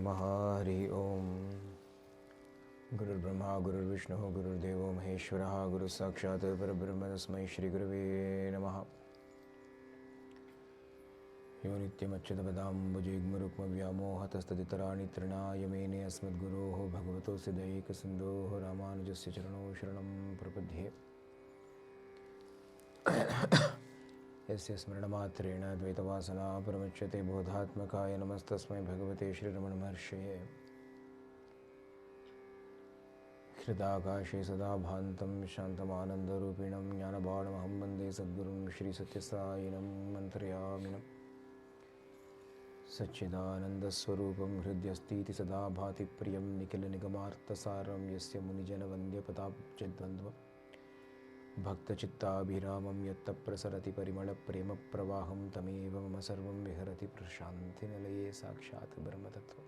Namaha. Hari Om. Guru Brahma, Guru Vishnu, Gurudeva, Maheshwara, Guru Sakshat, Parabrahma, Tasmai Shri Gurave Namaha. Yo Nityam Achyutabadam Bhujigmurukma Vyamo Hatastaditarani Trina Yamene Asmad Guroho Bhagavato Siddhaika Sindhoho Ramanujasya Charano Sharanam Prapadhye. Yasya Smaranamatrena Dvaitavasana Paramachyate Bodhatmakaya Namastasmai Bhagavate Shri Ramana Maharshaya. Hridakashe Sada Bhantam Shantamanandarupinam Jnanabadamaham Bande Sadgurum Shri Satyasayinam Mantrayaminam Sachidananda Swarupam Hridyastiti Sada Bhati Priyam Nikila Nigamartha Saram Yasya Munijana Vandya Patap Chedvandva Bhakta Chitta Abhiramam Yatta Prasarati Parimala Prema Pravaham Tameva Mama Sarvam Viharati Prashanti Nilaye Sakshat Brahma Tattva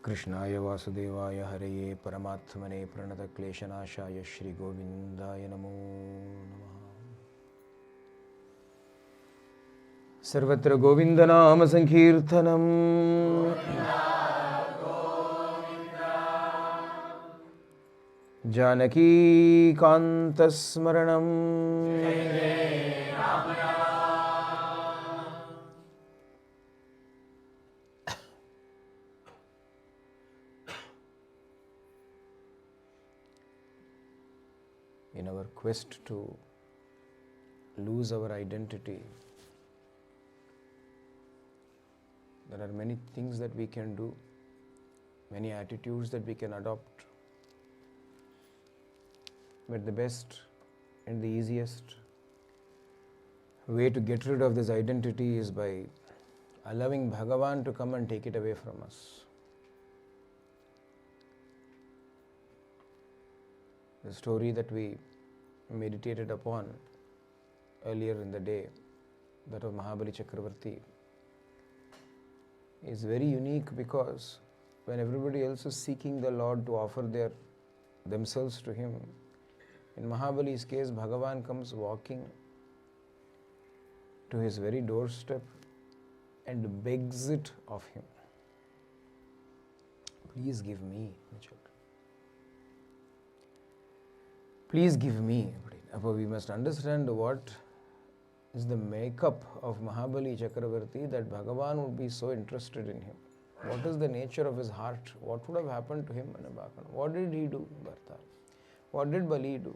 Krishnaya Vasudevaya Haraye Paramatmane Pranata Kleshanashaya Shri Govindaya Namo Namaha. Sarvatra Govindanama Sankirtanam Janaki Kantasmaranam In our quest to lose our identity, there are many things that we can do, many attitudes that we can adopt. But the best and the easiest way to get rid of this identity is by allowing Bhagavan to come and take it away from us. The story that we meditated upon earlier in the day, that of Mahabali Chakravarti, is very unique because when everybody else is seeking the Lord to offer themselves to Him, in Mahabali's case, Bhagavan comes walking to his very doorstep and begs it of him. Please give me, my child. Please give me. We must understand what is the makeup of Mahabali Chakravarti that Bhagavan would be so interested in him. What is the nature of his heart? What would have happened to him in Abhakan? What did he do, Bharta? What did Bali do?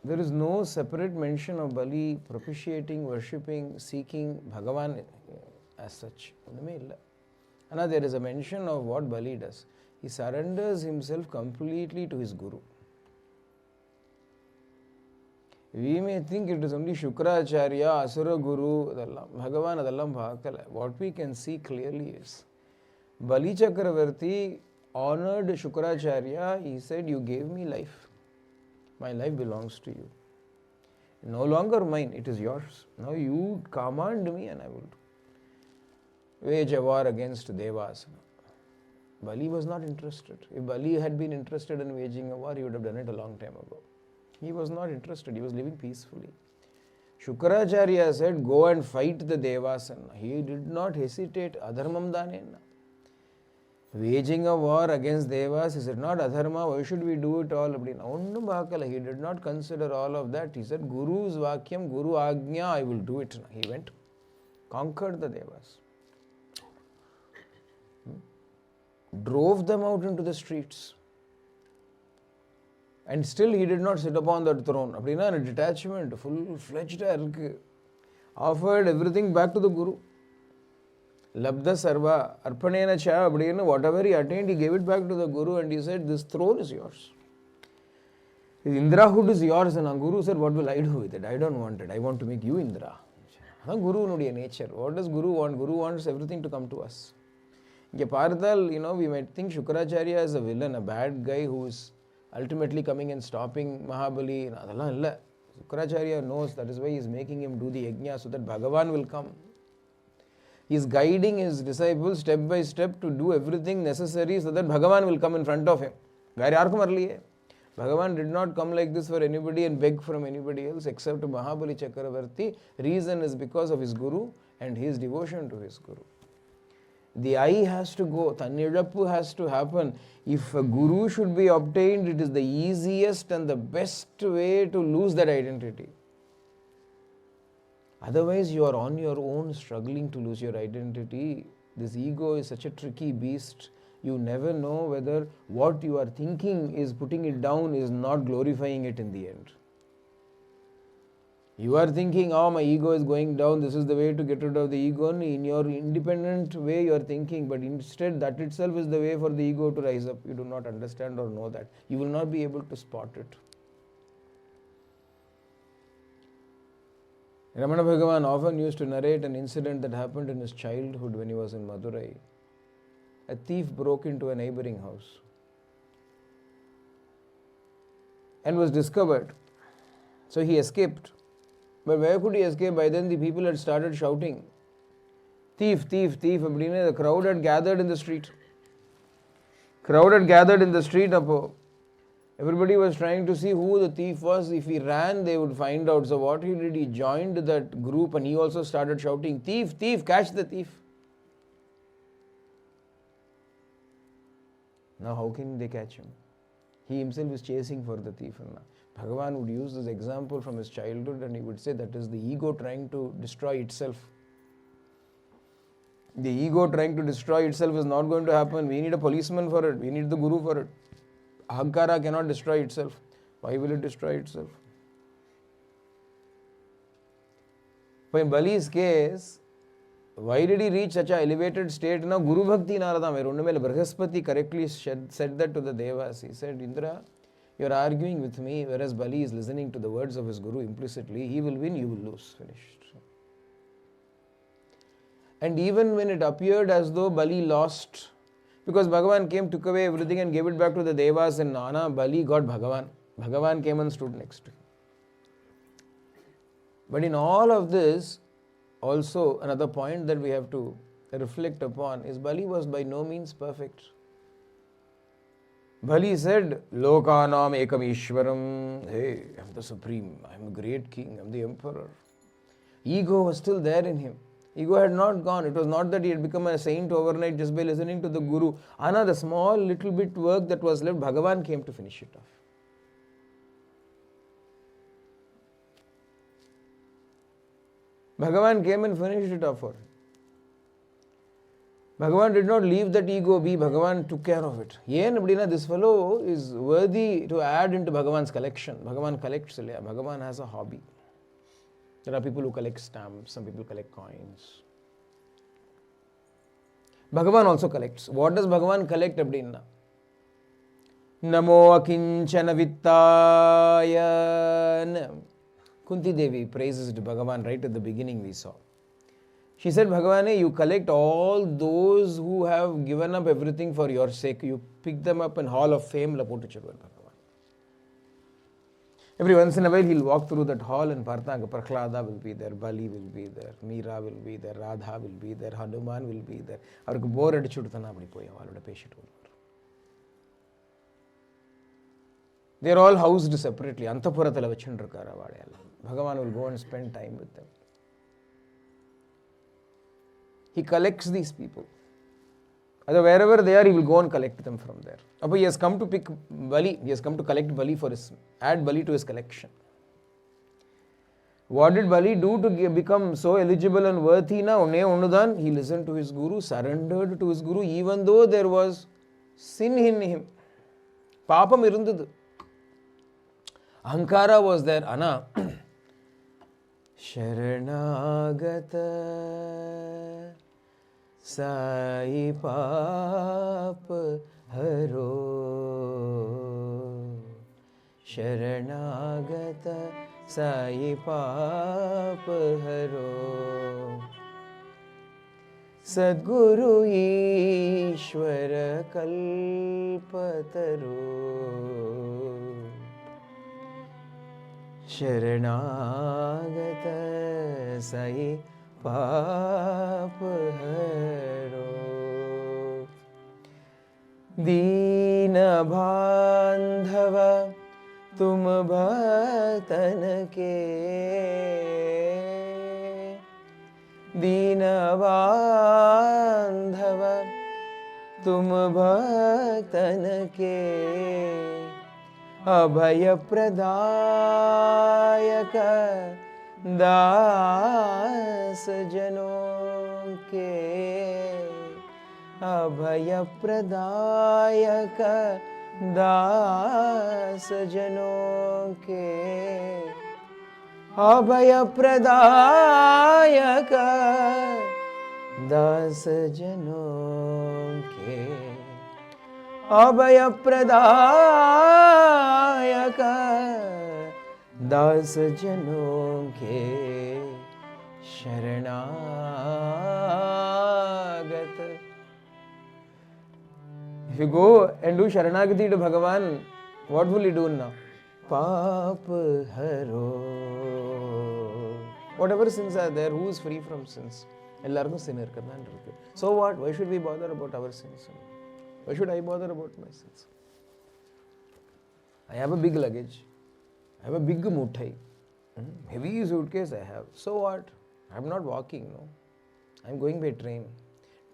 There is no separate mention of Bali propitiating, worshipping, seeking Bhagavan as such. And there is a mention of what Bali does. He surrenders himself completely to his Guru. We may think it is only Shukracharya, Asura Guru, Bhagavan adallam bhakala. What we can see clearly is Bali Chakravarti honored Shukracharya. He said, you gave me life. My life belongs to you. No longer mine, it is yours. Now you command me and I will wage a war against Devas. Bali was not interested. If Bali had been interested in waging a war, he would have done it a long time ago. He was not interested. He was living peacefully. Shukracharya said, go and fight the Devas. He did not hesitate. Adharmam danena. Waging a war against Devas, he said, not adharma, why should we do it all? He did not consider all of that. He said, Guru's vakyam, Guru agnya, I will do it. He went, conquered the Devas. Drove them out into the streets. And still he did not sit upon that throne. A detachment, full-fledged, offered everything back to the Guru. Labdha sarva, arpanena cha, whatever he attained, he gave it back to the Guru and he said, this throne is yours. His Indrahood is yours. And the Guru said, what will I do with it? I don't want it. I want to make you Indra. Guru nudiya nature. What does Guru want? Guru wants everything to come to us. We might think Shukracharya is a villain, a bad guy who is ultimately coming and stopping Mahabali. Shukracharya knows that is why he is making him do the yajna so that Bhagavan will come. He is guiding his disciples step by step to do everything necessary so that Bhagavan will come in front of him. Bhagavan did not come like this for anybody and beg from anybody else except Mahabali Chakravarti. Reason is because of his Guru and his devotion to his Guru. The I has to go, Tannilappu has to happen. If a Guru should be obtained, it is the easiest and the best way to lose that identity. Otherwise, you are on your own struggling to lose your identity. This ego is such a tricky beast. You never know whether what you are thinking is putting it down is not glorifying it in the end. You are thinking, oh, my ego is going down, this is the way to get rid of the ego. In your independent way you are thinking, but instead that itself is the way for the ego to rise up. You do not understand or know that. You will not be able to spot it. Ramana Bhagavan often used to narrate an incident that happened in his childhood when he was in Madurai. A thief broke into a neighboring house and was discovered. So he escaped. But where could he escape? By then the people had started shouting, thief, thief, thief. The crowd had gathered in the street. Everybody was trying to see who the thief was. If he ran, they would find out. So what he did, he joined that group and he also started shouting, thief, thief, catch the thief. Now how can they catch him? He himself is chasing for the thief. Bhagavan would use this example from his childhood and he would say that is the ego trying to destroy itself. The ego trying to destroy itself is not going to happen. We need a policeman for it. We need the Guru for it. Ahankara cannot destroy itself. Why will it destroy itself? But in Bali's case, why did he reach such an elevated state? Now, Guru Bhakti Naradam, Brihaspati correctly said that to the Devas. He said, Indra, you are arguing with me, whereas Bali is listening to the words of his Guru implicitly. He will win, you will lose. Finished. And even when it appeared as though Bali lost, because Bhagavan came, took away everything and gave it back to the Devas and Nana, Bali got Bhagavan. Bhagavan came and stood next to him. But in all of this, also another point that we have to reflect upon is Bali was by no means perfect. Bali said, Lokanam ekam Ishwaram, hey, I'm the supreme, I'm a great king, I'm the emperor. Ego was still there in him. Ego had not gone. It was not that he had become a saint overnight just by listening to the Guru. The small little bit work that was left, Bhagavan came to finish it off. Bhagavan came and finished it off for him. Bhagavan did not leave that ego be, Bhagavan took care of it. This fellow is worthy to add into Bhagavan's collection. Bhagavan collects, Bhagavan has a hobby. There are people who collect stamps, some people collect coins. Bhagavan also collects. What does Bhagavan collect? Namo akinchana vittaya. Kunti Devi praises Bhagavan right at the beginning we saw. She said, Bhagavane, you collect all those who have given up everything for your sake. You pick them up in Hall of Fame, Lapotichavar Bhagavan. Every once in a while, he'll walk through that hall and Prahlada will be there, Bali will be there, Meera will be there, Radha will be there, Hanuman will be there. Avarku bore adichudutana apdi avaloda patient. They are all housed separately. Antapurathila vechindirukara avadeyalla. Bhagavan will go and spend time with them. He collects these people. Wherever they are, he will go and collect them from there. But he has come to pick Bali. He has come to collect Bali add Bali to his collection. What did Bali do to become so eligible and worthy now? He listened to his Guru, surrendered to his Guru, even though there was sin in him. Papam irundadu. Ahankara was there. Ana. Sharanagata Sai Pap Haro. Sharanagata Sai Pap Haro. Sadguru Ishwara Kalpataru. Sharanagata Sai Pap Haro. Deena Bandhava Tum Bhatan Ke. Deen बांधव तुम भक्तन के अभय प्रदायक दास जनों के अभय प्रदायक दास जनों के अभय प्रदायक दास जनों के अभय प्रदायक दास जनों के शरणागत. If you go and do Sharanagati to Bhagavan, what will you do now? Paap haro. Whatever sins are there, who is free from sins? Ellarkum sin irukadhaan irukku. So what? Why should we bother about our sins? Why should I bother about my sins? I have a big luggage. I have a big muttai. Heavy suitcase I have. So what? I am not walking, no. I am going by train.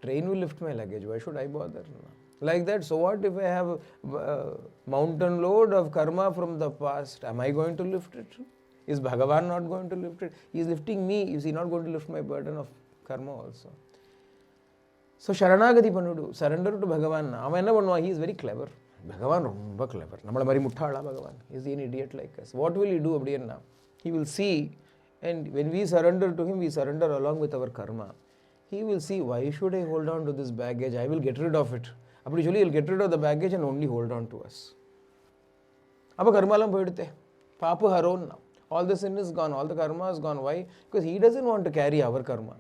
Train will lift my luggage. Why should I bother? No. Like that, so what if I have a mountain load of karma from the past? Am I going to lift it? Is Bhagavan not going to lift it? He is lifting me. Is he not going to lift my burden of karma also? So Sharanagati Panudu, surrender to Bhagavan. He is very clever. Bhagavan romba clever. Bhagavan. He is an idiot like us. What will he do? He will see, and when we surrender to him, we surrender along with our karma. He will see, why should I hold on to this baggage? I will get rid of it. Usually, he will get rid of the baggage and only hold on to us. Appa karmalam poidute. Papa haron now. All the sin is gone, all the karma is gone. Why? Because he doesn't want to carry our karma.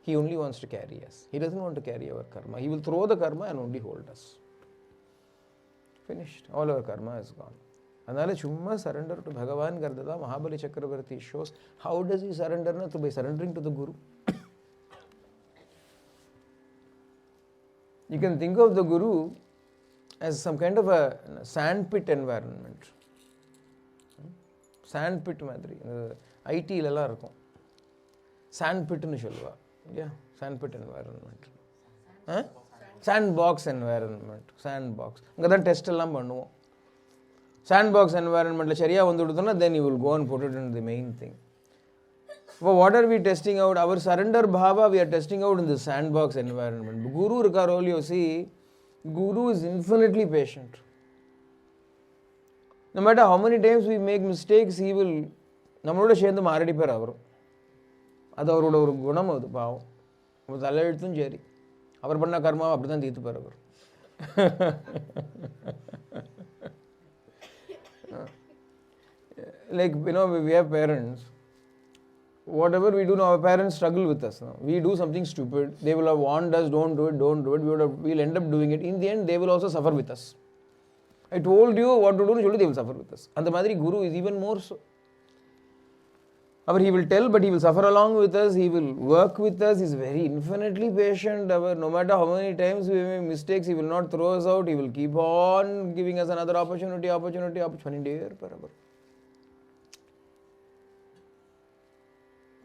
He only wants to carry us. He doesn't want to carry our karma. He will throw the karma and only hold us. Finished. All our karma is gone. Another chumma surrender to Bhagavan Gardada, Mahabali Chakravarti shows how does he surrender? By surrendering to the Guru. You can think of the Guru as some kind of a sandpit environment. Sandpit madri. IT lala irukum. Sandpit nu solluva. Yeah, sandpit environment. Sandbox environment. Sandbox. Inga test ellam pannuvom. Sandbox environment la chariya vandudutuna, then you will go and put it into the main thing. But what are we testing out? Our surrender bhava we are testing out in the sandbox environment. Guru Rikaroli, you see, Guru is infinitely patient. No matter how many times we make mistakes, he will nammaloda shendu maaradi per adu avaroda oru gunam adu paavam. Avu thala eduthu seri. Avar panna karma appadithaan theethu par Like, we have parents. Whatever we do now, our parents struggle with us now. We do something stupid. They will have warned us, don't do it, don't do it. We'll end up doing it. In the end, they will also suffer with us. I told you what to do, surely they will suffer with us. And the Madri Guru is even more so. He will tell, but he will suffer along with us. He will work with us. He is very infinitely patient. No matter how many times we make mistakes, he will not throw us out. He will keep on giving us another opportunity.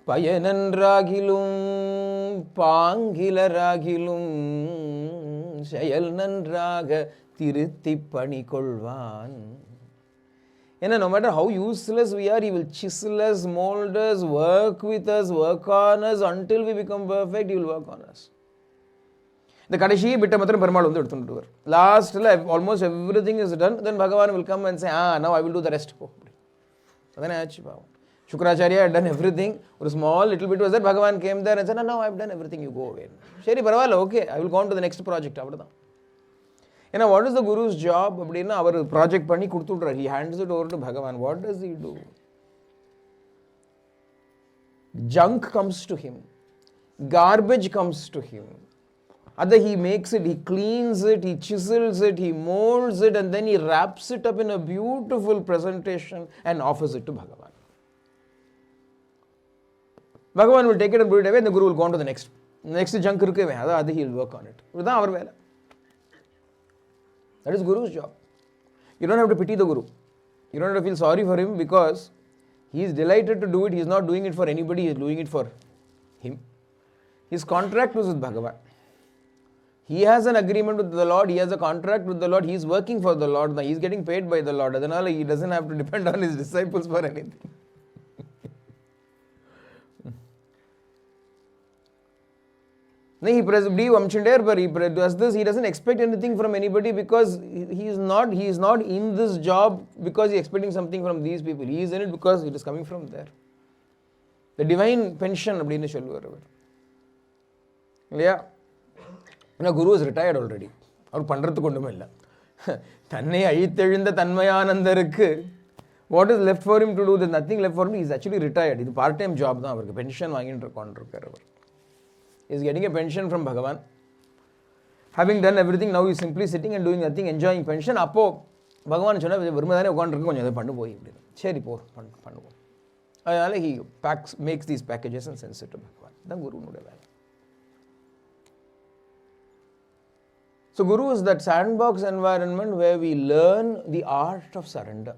பயனன்றாகிலும் பாங்கிலராகிலும் செயல் நன்றாக திருத்தி பணி கொள்வான். No matter how useless we are, he will chisel us, mold us, work with us, work on us until we become perfect. He will work on us. The kadashi bitta matram Perumal vandu eduthu. Last almost everything is done. Then Bhagavan will come and say, now I will do the rest. Adane aachi pavam. Shukracharya had done everything. A small little bit was that. Bhagavan came there and said, no, I have done everything, you go away. Shari Paravala, okay, I will go on to the next project. What is the Guru's job? Our project pani kudutudra. He hands it over to Bhagavan. What does he do? Junk comes to him. Garbage comes to him. He makes it, he cleans it, he chisels it, he molds it, and then he wraps it up in a beautiful presentation and offers it to Bhagavan. Bhagavan will take it and put it away, and the Guru will go on to the next junk. He will work on it. That is Guru's job. You don't have to pity the Guru. You don't have to feel sorry for him because he is delighted to do it. He is not doing it for anybody, he is doing it for him. His contract was with Bhagavan. He has an agreement with the Lord, he has a contract with the Lord, he is working for the Lord, he is getting paid by the Lord. Adanal he doesn't have to depend on his disciples for anything. He does this, he doesn't expect anything from anybody because he is not in this job because he is expecting something from these people. He is in it because it is coming from there. The divine pension அப்படின்னு சொல்லுவார் அவர் இல்லையா? ஏன்னா guru is retired already. அவர் பண்ணுறதுக்கு ஒன்றுமே இல்லை. தன்னை அழித்தெழுந்த தன்மயானந்தருக்கு what is left for him to do? there's nothing left for him. He is actually retired. இது பார்ட் டைம் ஜாப் தான் அவருக்கு. பென்ஷன் வாங்கிட்டு கொண்டிருக்கார் அவர். He is getting a pension from Bhagavan. Having done everything, now he is simply sitting and doing nothing, enjoying pension. அப்போ பகவான் சொன்னால் வெறுமை தானே உட்காந்துருக்கு, கொஞ்சம் அதை பண்ணு போய் அப்படின்னு. சரி போ பண்ணுவோம். அதனால் he makes these packages and sends it to Bhagavan. தான் குருனுடைய வேலை. So Guru is that sandbox environment where we learn the art of surrender.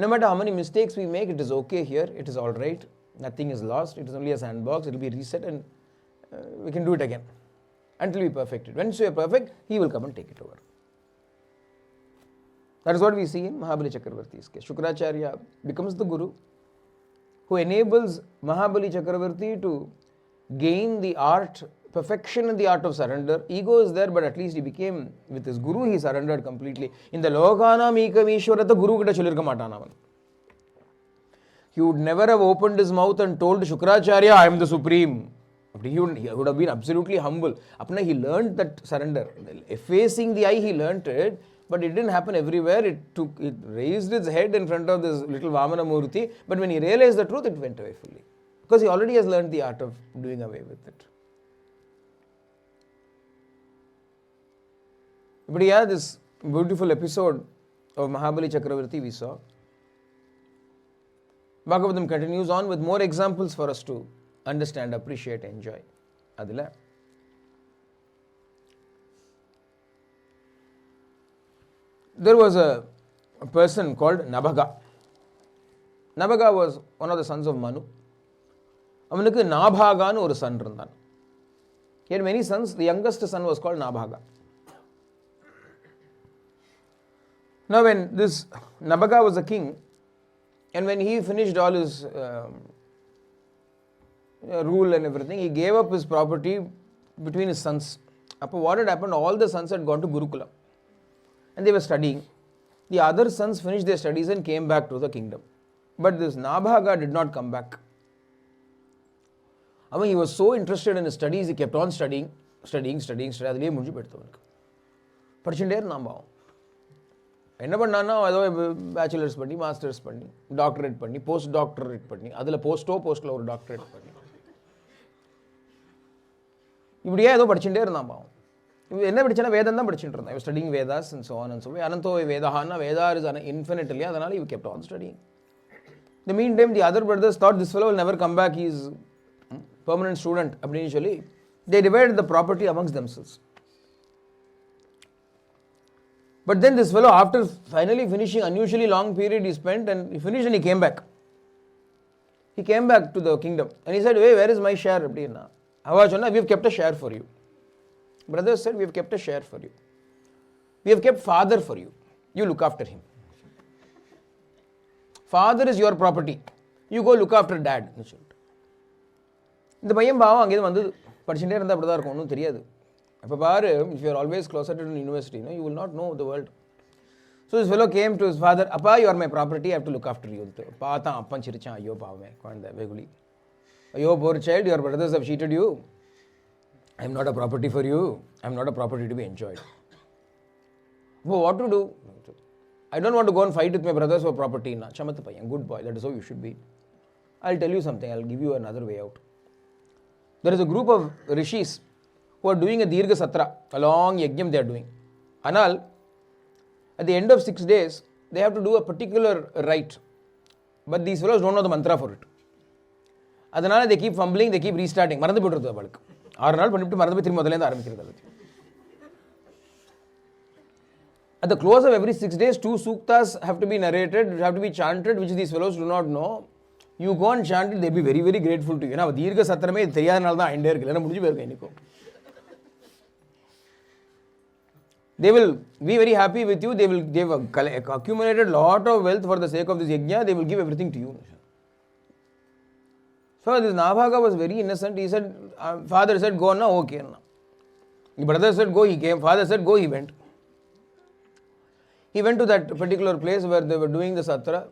No matter how many mistakes we make, it is okay here, it is all right, nothing is lost, it is only a sandbox, it will be reset and we can do it again until we perfect it. Once we are perfect, he will come and take it over. That is what we see in Mahabali Chakravarti's case. Shukracharya becomes the Guru who enables Mahabali Chakravarti to gain the art, perfection in the art of surrender. Ego is there, but at least he became, with his Guru, he surrendered completely. In the Lokana Mikam Ishwarata Guru Kita Chalirka Matanavan. He would never have opened his mouth and told Shukracharya, I am the Supreme. He would have been absolutely humble. He learned that surrender. Effacing the I, he learned it, but it didn't happen everywhere. It raised its head in front of this little Vamana Murti, but when he realized the truth, it went away fully. Because he already has learned the art of doing away with it. But yeah, this beautiful episode of Mahabali Chakravarti we saw. Bhagavatam continues on with more examples for us to understand, appreciate, enjoy. Adila. There was a person called Nabhaga. Nabhaga was one of the sons of Manu. அவனுக்கு நாபாகான்னு ஒரு son இருந்தான். He had many sons. The youngest son was called Nabhaga. Now when this Nabhaga was a king, and when he finished all his rule and everything, he gave up his property between his sons. What had happened? All the sons had gone to Gurukula and they were studying. The other sons finished their studies and came back to the kingdom. But this Nabhaga did not come back. He was so interested in his studies, he kept on studying. அதிலே முடிஞ்சு போயிடுத்து அவனுக்கு. படிச்சுட்டே இருந்தான் பாவம். என்ன பண்ணான்னா ஏதோ பேச்சுலர்ஸ் பண்ணி, மாஸ்டர்ஸ் பண்ணி, டாக்டரேட் பண்ணி, போஸ்ட் டாக்டரேட் பண்ணி, அதில் போஸ்ட்டில் ஒரு டாக்டரேட் பண்ணி, இப்படியே ஏதோ படிச்சுட்டே இருந்தான் பாவம். என்ன படிச்சேன்னா வேதம் தான் படிச்சுட்டு இருந்தான். Studying Vedas and so on and so on. அனந்தோ வேதான்னா வேதா இஸ் infinite இல்லையா, அதனால he kept on studying. In the meantime, the other brothers thought this fellow will never come back, he is permanent student அப்படின்னு சொல்லி they divided the property amongst themselves. But then this fellow, after finally finishing unusually long period he spent, and he finished and he came back. He came back to the kingdom and he said, hey, where is my share? அப்படின்னா அவா சொன்னா, we have kept a share for you. Brothers said, we have kept a share for you. We have kept father for you. You look after him. Father is your property. You go look after dad. இந்த பையன் பாவம் அங்கேருந்து வந்து படிச்சுட்டே இருந்தால் அப்படி தான் இருக்கும், ஒன்றும் தெரியாது. அப்போ பாரு, if you are always closer to the university, you will not know the world. So this fellow came to his father, Appa, you are my property, I have to look after you. பார்த்தான், அப்பன் சிரிச்சான், ஐயோ பாவமே குழந்தை வெகுளி, ஐயோ poor child, your brothers have cheated you. I am not a property for you. I am not a property to be enjoyed. But what to do? I don't want to go and fight with my brothers for property. Chamat paiyan, good boy, that is how you should be. I'll tell you something, I'll give you another way out. There is a group of rishis who are doing a Dirgha Satra, a long yajnam they are doing. Anal, at the end of 6 days, they have to do a particular rite. But these fellows don't know the mantra for it. Adanal, they keep fumbling, they keep restarting. Marandu potrudhu avalukku. 6 நாள் பண்ணிட்டு மறந்து போய் திரும்ப முதல்ல ஆரம்பிக்கிறது. At the close of every 6 days, 2 suktas have to be narrated, have to be chanted, which these fellows do not know. You go and chant it, they'll be very, very grateful to you. Now, Dirgha Satrame, they will be very happy with you. They've accumulated a lot of wealth for the sake of this yajna. They will give everything to you. So this Nabhaga was very innocent. He said, father said, go now, okay. The brother said, go, he came. Father said, go, he went. He went to that particular place where they were doing the Satram,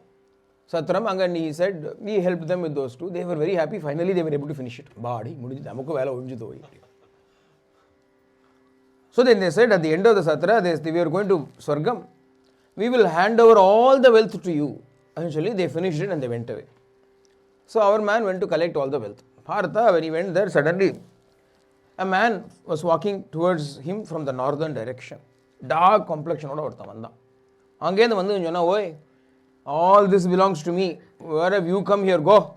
and he said, we helped them with those two. They were very happy. Finally, they were able to finish it. So then they said, at the end of the Satra, we are going to Swargam. We will hand over all the wealth to you. Eventually, they finished it and they went away. So our man went to collect all the wealth. Partha, when he went there, suddenly a man was walking towards him from the northern direction. Dark complexion. All this belongs to me. Where have you come here? Go.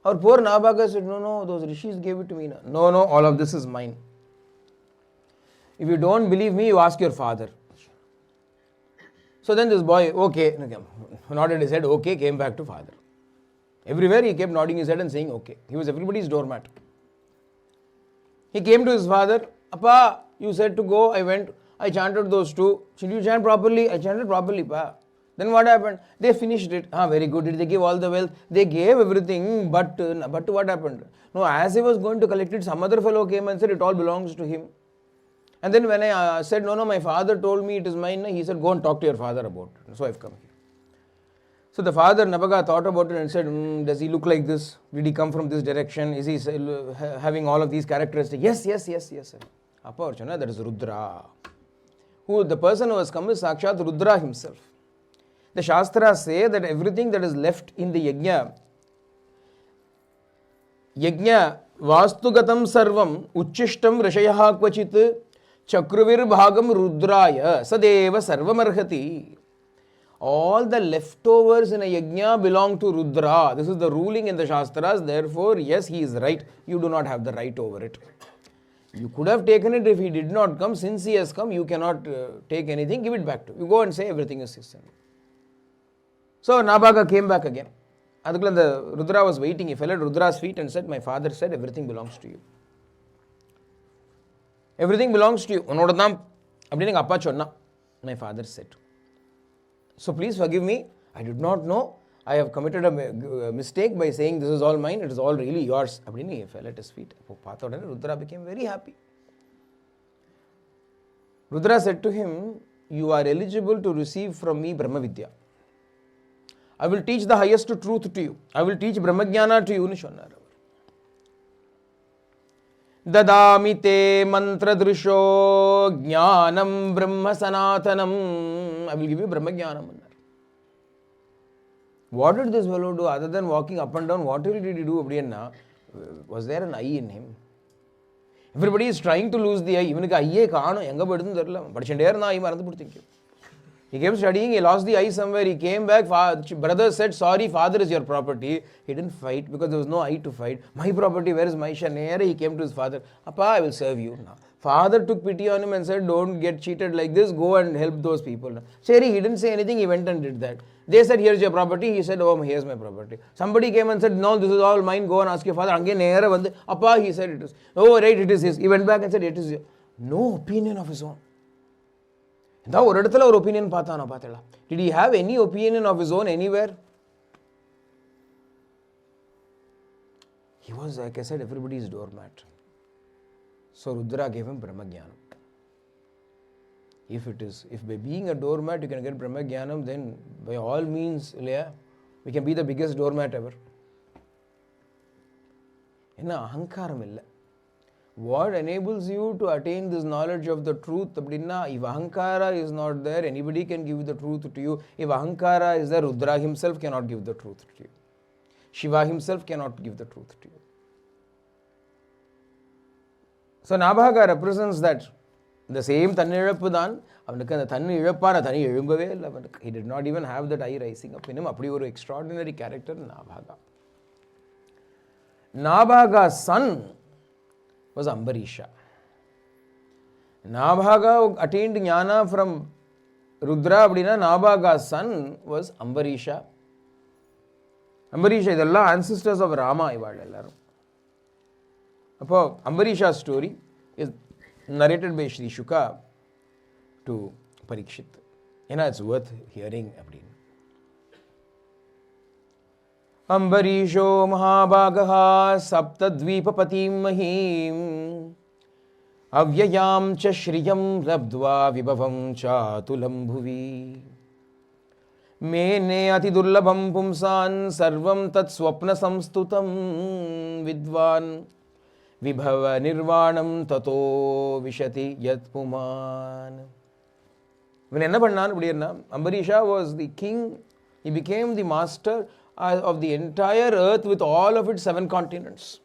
Our poor Nabhaga said, no, those rishis gave it to me. No, all of this is mine. If you don't believe me, you ask your father. So then this boy, okay, nodded his head, okay, came back to father. Everywhere he kept nodding his head and saying, okay. He was everybody's doormat. He came to his father, Appa, you said to go, I went, I chanted those two. Should you chant properly? I chanted properly, Pa. Then what happened? They finished it. Very good. Did they give all the wealth? They gave everything, but what happened? No, as he was going to collect it, some other fellow came and said it all belongs to him. And then when I said, no, my father told me it is mine, he said, go and talk to your father about it. So I've come here. So the father, Nabhaga, thought about it and said, does he look like this? Did he come from this direction? Is he having all of these characteristics? Yes. That is Rudra. The person who has come is Sakshat Rudra himself. The Shastras say that everything that is left in the yajna vastugatam sarvam uchishtam rishayaha kvachit chakruvir bhagam rudraya sadeva sarvamarhati. All the leftovers in a yajna belong to Rudra. This is the ruling in the Shastras. Therefore, yes, he is right. You do not have the right over it. You could have taken it if he did not come. Since he has come, you cannot take anything. Give it back to him. You go and say everything is his. So Nabhaga came back again. The Rudra was waiting. He fell at Rudra's feet and said, my father said everything belongs to you. Everything belongs to you. My father said. So please forgive me. I did not know. I have committed a mistake by saying this is all mine. It is all really yours. He fell at his feet. Rudra became very happy. Rudra said to him, you are eligible to receive from me Brahma Vidya. I will teach the highest truth to you. I will teach Brahmajnana to you. Dadami te mantra drisho jnanam brahma sanatanam. I will give you Brahmajnanam. What did this fellow do other than walking up and down? What did he do? Was there an eye in him? Everybody is trying to lose the eye. Even he kept studying, he lost the eye somewhere, he came back, brother said, sorry, father is your property. He didn't fight because there was no eye to fight. My property, where is my share? He came to his father, Appa, I will serve you now. Father took pity on him and said, don't get cheated like this, go and help those people. Sherry, he didn't say anything, he went and did that. They said, here's your property. He said, oh, here's my property. Somebody came and said, no, this is all mine, go and ask your father. Appa, he said it is. Oh, right, it is his. He went back and said, it is yours. No opinion of his own. Did he have any opinion of his own anywhere? He was, like I said, everybody's doormat. So Rudra gave him Brahmajnanam. If by being a doormat you can get Brahmajnanam, then by all means, we can be the biggest doormat ever. What enables you to attain this knowledge of the truth? If Ahankara is not there, anybody can give the truth to you. If Ahankara is there, Rudra himself cannot give the truth to you. Shiva himself cannot give the truth to you. So Nabhaga represents that. The same Tannizhappudan, he did not even have that eye rising up in him. An extraordinary character, Nabhaga. Nabhaga's son was Ambarisha. Nabhaga attained jnana from Rudra, Nabhaga's son was Ambarisha. Ambarisha idella ancestors of Rama ivaal ellarum. Appo Ambarisha's story is narrated by Sri Shuka to Parikshit. It's worth hearing. Ambarisho Mahabhagaha Saptadvipapatim Mahim Avyayam cha Shriyam Labdva Vibhavam cha Tulam Bhuvi Mene Ati Durlabham Pumsan Sarvam Tat Swapna Samstutam Vidvan Vibhava Nirvanam Tato Vishati Yat Puman. When Ambarisha was the king, he became the master of the entire earth with all of its 7 continents.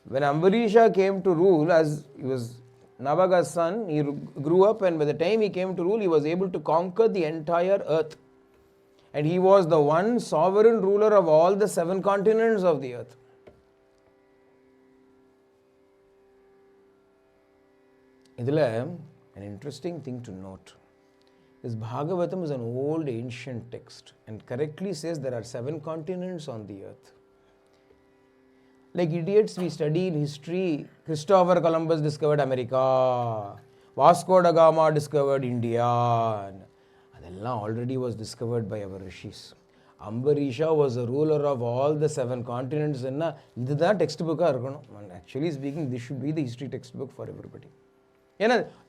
When Ambarisha came to rule, as he was Nabaga's son, he grew up, and by the time he came to rule, he was able to conquer the entire earth. And he was the one sovereign ruler of all the 7 continents of the earth. An interesting thing to note is Bhagavatam is an old ancient text and correctly says there are 7 continents on the earth. Like idiots, we study in history, Christopher Columbus discovered America, Vasco da Gama discovered India, and already was discovered by our rishis. Ambarisha was the ruler of all the 7 continents. This is the textbook. Actually speaking, this should be the history textbook for everybody.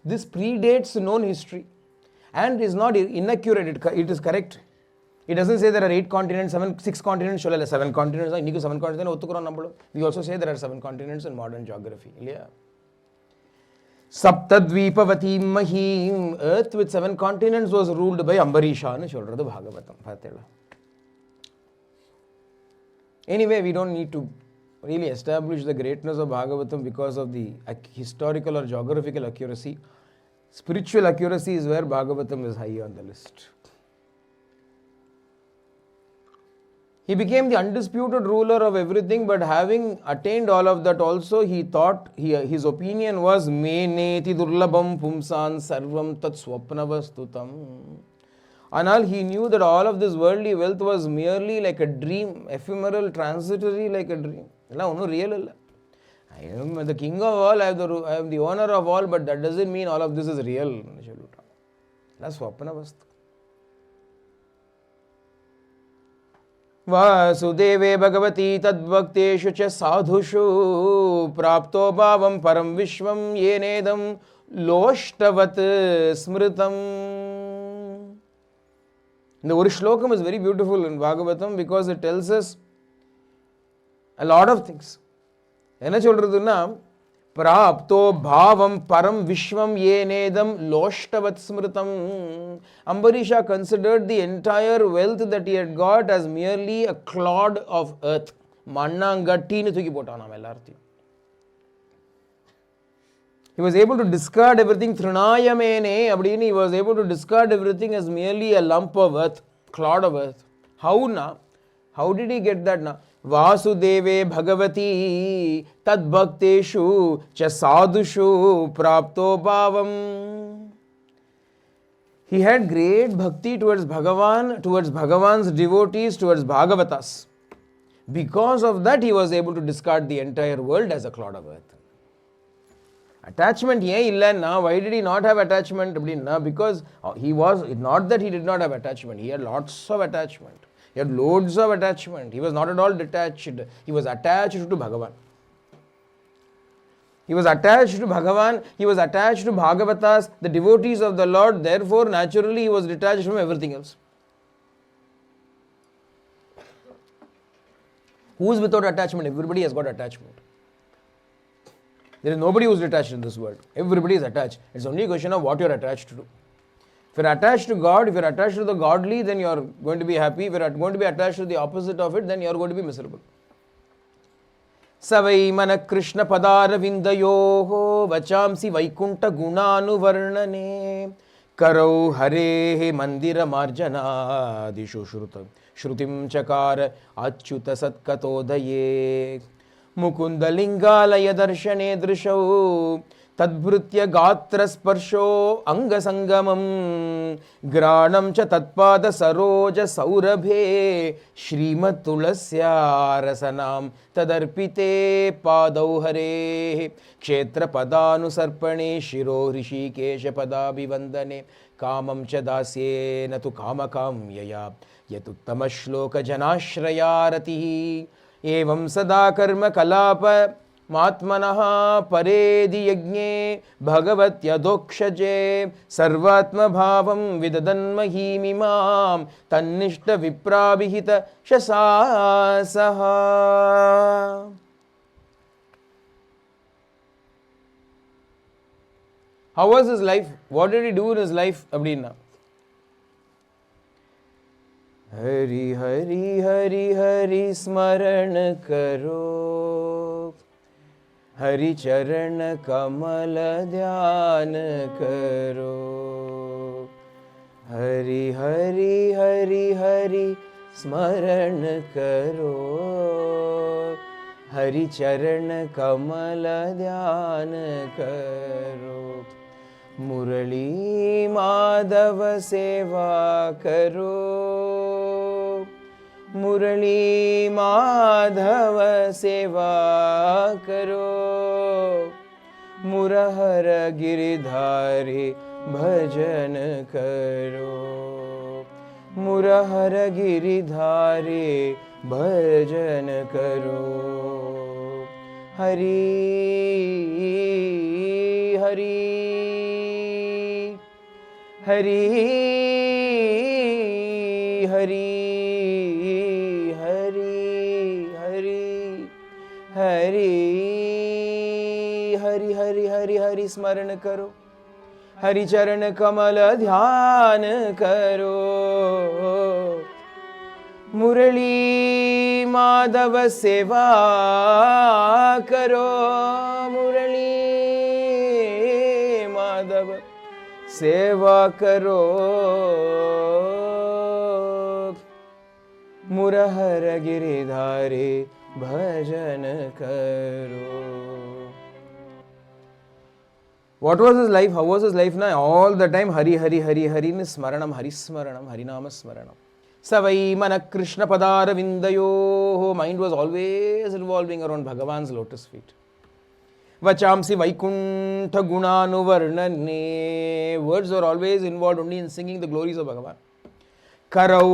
This predates known history and is not inaccurate, it is correct. It doesn't say there are 8 continents, 6 continents, 7 continents. 7 continents. We also say there are 7 continents in modern geography. Saptadvipavatim Mahim, earth with 7 continents was ruled by Ambarisha. Bhagavatam. Anyway, we don't need to really establish the greatness of Bhagavatam because of the historical or geographical accuracy. Spiritual accuracy is where Bhagavatam is high on the list. He became the undisputed ruler of everything, but having attained all of that also, he thought, his opinion was, Me neti durlabham pumsan sarvam tat swapnavastutam. Anal, he knew that all of this worldly wealth was merely like a dream, ephemeral, transitory, like a dream. No real. I am the king of all, I am the owner of all, but that doesn't mean all of this is real. That's swapnavastu. Vasudeve Bhagavati Tadbhakteshu cha sadhushu prapto bhavam param vishvam yenedam loshtavat smritam. The Urushlokam is very beautiful in Bhagavatam because it tells us a lot of things. Prapto bhavam param vishvam yenedam loshtavat smritam. Ambarisha considered the entire wealth that he had got as merely a clod of earth. He was able to discard everything. Trinayamene, he was able to discard everything as merely a lump of earth, clod of earth. How na? How did he get that na? Vasudeve Bhagavati Tadbhakteshu cha sadhushu prapto bhavam. He had great bhakti towards Bhagavan, towards Bhagavan's devotees, towards Bhagavatas. Because of that, he was able to discard the entire world as a clod of earth. Attachment why did he not have attachment? Because he was, not that he did not have attachment, he had lots of attachment. He had loads of attachment. He was not at all detached. He was attached to Bhagavan. He was attached to Bhagavan. He was attached to Bhagavatas, the devotees of the Lord. Therefore, naturally, he was detached from everything else. Who is without attachment? Everybody has got attachment. There is nobody who is detached in this world. Everybody is attached. It's only a question of what you are attached to. If you are attached to God, if you are attached to the godly, then you are going to be happy. If you are going to be attached to the opposite of it, then you are going to be miserable. Savai mana Krishna padara vindayoho vachamsi vaikunta gunanu varnane karau hare mandira marjana dishu shrutim chakara achyuta satkatodaye mukunda lingalaya darshane drishau tadbhrutya gatra sparsho anga sangamam granam cha tatpada saroja saurabhe Śrīmad Tulasya rasanam tadarpite padau hare kshetra padanusarpane shiro hrishikesha padabhivandane kamam cha dasye natu kamakamyaya yatuttama shloka janashrayaratihi evam sada karma kalapa matmanaha paredi yajne bhagavatya dokshje sarvatma bhavam vidadan mahimimam tannishta viprabhihita shasasaha. How was his life? What did he do in his life? Abdina. Hari Hari Hari Hari Smaran Karo Hari Charan Kamala Dhyan Karo Hari Hari Hari Hari Smaran Karo Hari Charan Kamala Dhyan Karo Murali Madhava Seva Karo Murali Madhava Seva Karo Murahara Giridhari Bhajan Karo Murahara Giridhari Bhajan Karo Hari Hari Hari Hari Hari Hari Hari Hari Hari Hari Hari Smaran Karo Hari Charan Kamala Dhyan Karo Murali Madhava Seva Karo Murali Madhava Seva Karo Murahara Giridhari Bhajan Karo. What was his life? How was his life now? All the time Hari Hari Hari Hari Smaranam Hari Smaranam Harinama Smaranam. Savai Mana Krishna Padara Vindayo. Mind was always revolving around Bhagavan's lotus feet. Vachamsi Vaikuntha Gunanuvarnane. Words were always involved only in singing the glories of Bhagavan. Karau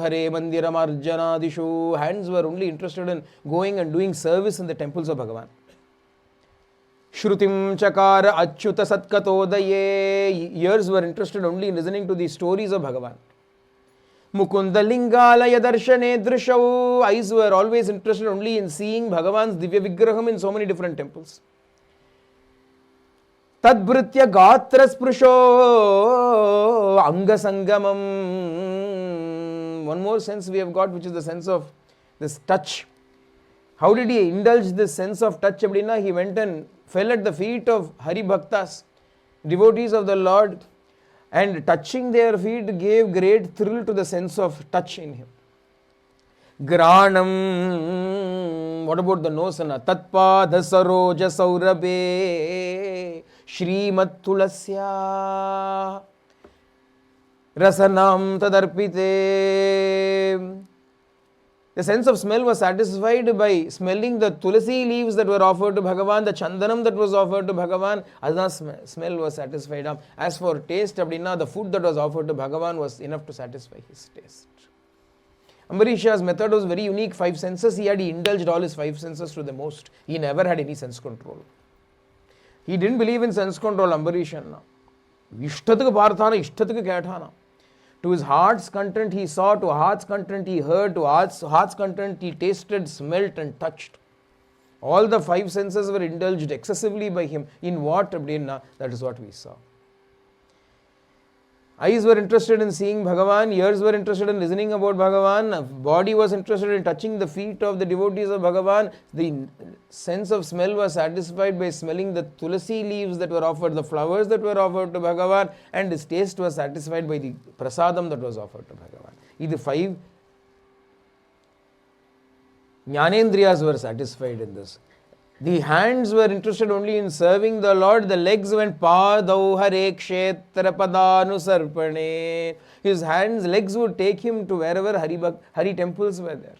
Hare Mandiram Arjanadishu. Hands were only interested in going and doing service in the temples of Bhagavan. Shrutim Chakara Achyuta Satkatodaye. Ears were interested only in listening to the stories of Bhagavan. Mukunda Lingalaya Darshane Drishau. Eyes were always interested only in seeing Bhagavan's Divya Vigraham in so many different temples. Tadbhritya Gatra Sprusho Anga Sangamam. One more sense we have got, which is the sense of this touch. How did he indulge this sense of touch? He went and fell at the feet of Hari Bhaktas, devotees of the Lord, and touching their feet gave great thrill to the sense of touch in him. Granam. What about the nosana? Tatpada saroja saurabe Śrīmad Tulasya rasanam tadarpite. The sense of smell was satisfied by smelling the tulasi leaves that were offered to Bhagavan, the chandanam that was offered to Bhagavan. Adha's smell was satisfied. As for taste, the food that was offered to Bhagavan was enough to satisfy his taste. Ambarisha's method was very unique. 5 senses, he indulged all his 5 senses to the most. He never had any sense control. He didn't believe in sense control, Ambarisha. Ishtatuk Bharthana, Ishtatuk Kathana. To his heart's content he saw, to heart's content he heard, to heart's content he tasted, smelt and touched. All the 5 senses were indulged excessively by him. In what? That is what we saw. Eyes were interested in seeing Bhagavan, ears were interested in listening about Bhagavan, body was interested in touching the feet of the devotees of Bhagavan, the sense of smell was satisfied by smelling the tulasi leaves that were offered, the flowers that were offered to Bhagavan, and his taste was satisfied by the prasadam that was offered to Bhagavan. These 5 Jnanendriyas were satisfied in this. The hands were interested only in serving the Lord. The legs went padau hare kshetra padanu sarpane. His legs would take him to wherever Hari temples were there.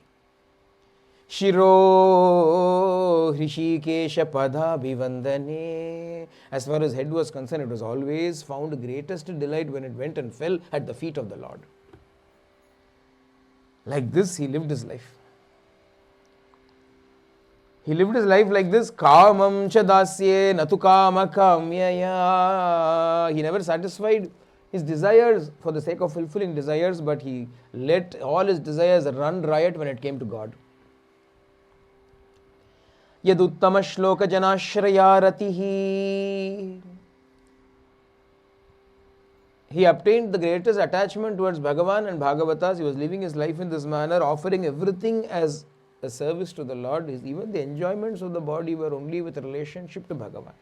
Shiro Hrishikesha Pada Bhivandane. As far as head was concerned, it was always found greatest delight when it went and fell at the feet of the Lord. Like this, he lived his life. He lived his life like this. Kamam chadasye natu kama kamyaya. He never satisfied his desires for the sake of fulfilling desires, but he let all his desires run riot when it came to God. Yaduttama shloka janashrayaratihi. He obtained the greatest attachment towards Bhagavan and Bhagavatas. He was living his life in this manner, offering everything as a service to the Lord. Even the enjoyments of the body were only with relationship to Bhagavan.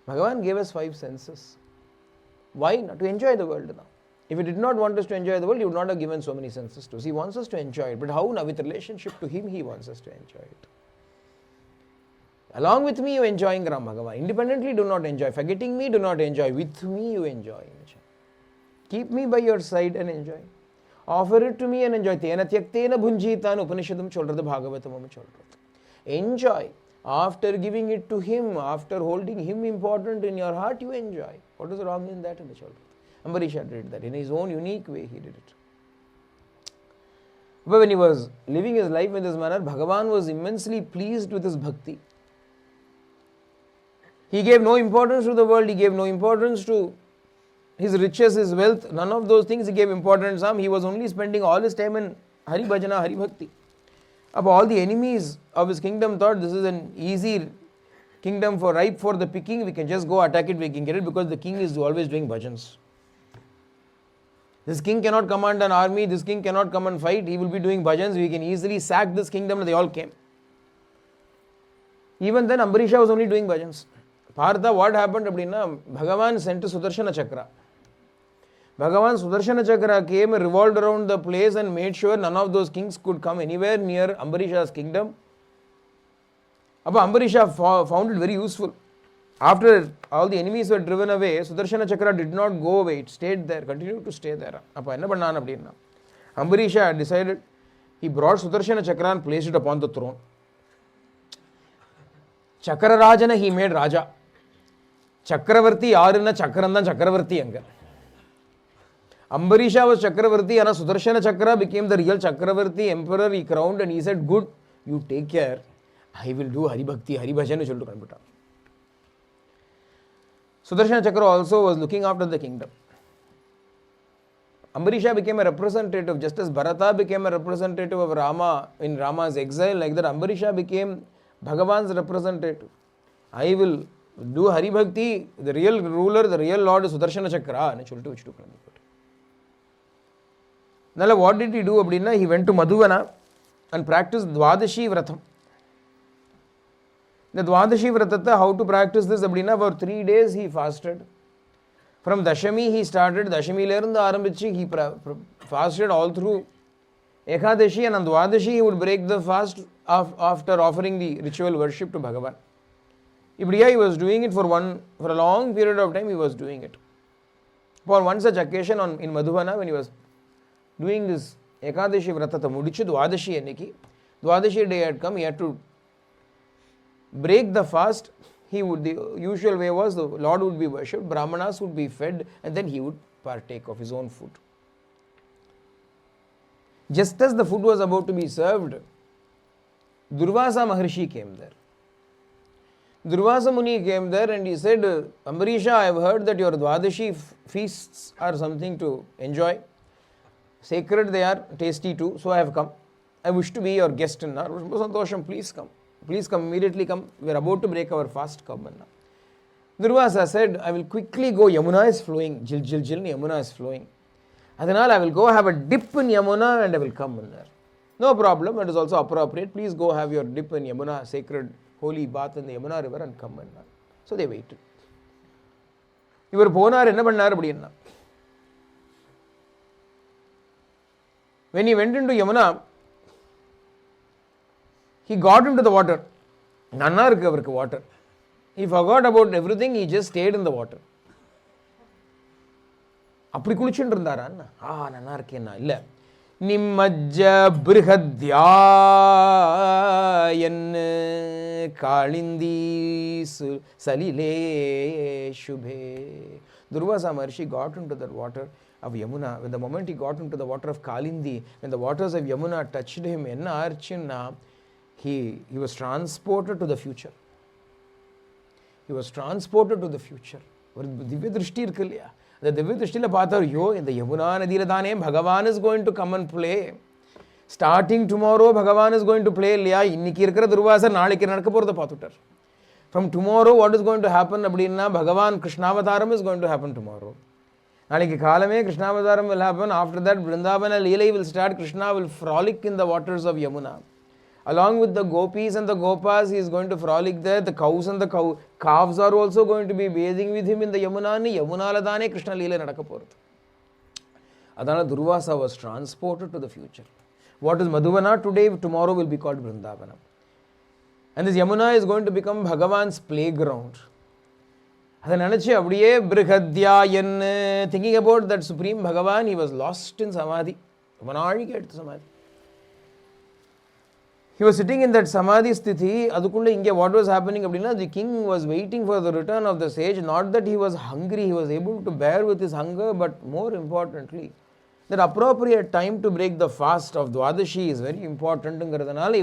Bhagavan gave us 5 senses. Why? Not to enjoy the world now. If he did not want us to enjoy the world, he would not have given so many senses to us. He wants us to enjoy it. But how now? With relationship to him, he wants us to enjoy it. Along with me, you enjoying Ram Bhagavan. Independently, do not enjoy. Forgetting me, do not enjoy. With me, you enjoy. Keep me by your side and enjoy. Offer it to me and enjoy. Tena tyaktena bhunjitanu Upanishadam cholradu Bhagavatam cholradu. Enjoy. After giving it to him, after holding him important in your heart, you enjoy. What is wrong in that in the cholradu? Ambarisha did that. In his own unique way, he did it. But when he was living his life in this manner, Bhagavan was immensely pleased with his bhakti. He gave no importance to the world. He gave no importance to his riches, his wealth. None of those things he gave importance on. He was only spending all his time in Hari Bhajana, Hari Bhakti. All the enemies of his kingdom thought this is an easy kingdom ripe for the picking. We can just go attack it, we can get it, because the king is always doing bhajans. This king cannot command an army, this king cannot come and fight, he will be doing bhajans, we can easily sack this kingdom, and they all came. Even then, Ambarisha was only doing bhajans. Partha, what happened? Bhagavan sent a Sudarshana Chakra. Bhagavan Sudarshana Chakra came, revolved around the place and made sure none of those kings could come anywhere near Ambarisha's kingdom. Ambarisha found it very useful. After all the enemies were driven away, Sudarshana Chakra did not go away. It stayed there, continued to stay there. Ambarisha decided, he brought Sudarshana Chakra and placed it upon the throne. Chakra Rajana he made Raja. Chakravarti Aruna Chakrandan Chakravarti Anga. Ambarisha was Chakravarti and Sudarshana Chakra became the real Chakravarti emperor. He crowned and he said, good, you take care. I will do Hari Bhakti, Hari Bhajan. Sudarshana Chakra also was looking after the kingdom. Ambarisha became a representative, just as Bharata became a representative of Rama in Rama's exile, like that Ambarisha became Bhagavan's representative. I will do Hari Bhakti, the real ruler, the real Lord is Sudarshana Chakra. Now, what did he do? He went to Madhuvana and practiced Dwadashi Vratam. The Dwadashi Vratata, how to practice this? For 3 days he fasted. From Dashami he started. Dashami lerundu arambichi he fasted all through Ekadashi, and on Dwadashi he would break the fast after offering the ritual worship to Bhagavan. He was doing it for a long period of time. He was doing it. For one such occasion in Madhuvana, when he was doing this Ekadashi Vratata Mudichu Dwadashi Eniki, Dwadashi day had come, he had to break the fast. The usual way was the Lord would be worshipped, Brahmanas would be fed, and then he would partake of his own food. Just as the food was about to be served, Durvasa Maharshi came there. Durvasa Muni came there and he said, Ambarisha, I have heard that your Dwadashi feasts are something to enjoy. Sacred they are, tasty too, so I have come. I wish to be your guest in our Santosham, please come. Please come, immediately come. We are about to break our fast, come. Durvasa said, I will quickly go. Yamuna is flowing. Jil, jil, jil, Yamuna is flowing. Adanal, I will go have a dip in Yamuna and I will come in there. No problem, it is also appropriate. Please go have your dip in Yamuna, sacred, holy bath in the Yamuna river and come in there. So they waited. Ivar ponar enna pannar appadina. When he went into Yamuna, He got into the water. Nanna irukku avarku water. He forgot about everything, he just stayed in the water. அப்படி குளிச்சுட்டு இருந்தாரான்னா நல்லா இருக்கேன்னா இல்லை நிம்மஜ்ஜ பிருகத்யாயன் Kalindi சலிலே சுபே. Durvasa Maharshi got into that water of Yamuna. When the moment he got into the water of Kalindi, when the waters of Yamuna touched him, enna archina, he was transported to the future. He was transported to the future. ஒரு திவ்ய திருஷ்டி இருக்கு இல்லையா, அந்த திவ்ய திருஷ்டியில் பார்த்தார், ஐயோ இந்த யமுனா நதியில் தானே Bhagwan is going to come and play. Starting tomorrow Bhagwan is going to play இல்லையா. இன்னைக்கு இருக்கிற துர்வாசர் நாளைக்கு நடக்க போகிறத பார்த்துட்டார். From tomorrow what is going to happen அப்படின்னா, பகவான் கிருஷ்ணாவதாரம் is going to happen tomorrow. நாளைக்கு காலமே கிருஷ்ணாவதாரம் will happen. After that Vrindavana Leela will start. Krishna will frolic in the waters of Yamuna. Along with the gopis and the gopas, he is going to frolic there. The cows and the calves are also going to be bathing with him in the Yamuna. Yamuna ladane Krishna Leela nadakka porathu. Adana Durvasa was transported to the future. What is Madhuvana today, tomorrow will be called Vrindavana. And this Yamuna is going to become Bhagavan's playground. அதை நினச்சி அப்படியே பிருகத்யாயன், thinking about that supreme பகவான், he was lost in samadhi. ரொம்ப நாளைக்கு எடுத்த சமாதி. He was sitting in that samadhi sthiti. அதுக்குள்ளே இங்கே what was happening அப்படின்னா, the king was waiting for the return of the sage. Not that he was hungry, he was able to bear with his hunger, but more importantly, that appropriate time to break the fast of Dwadashi is very important.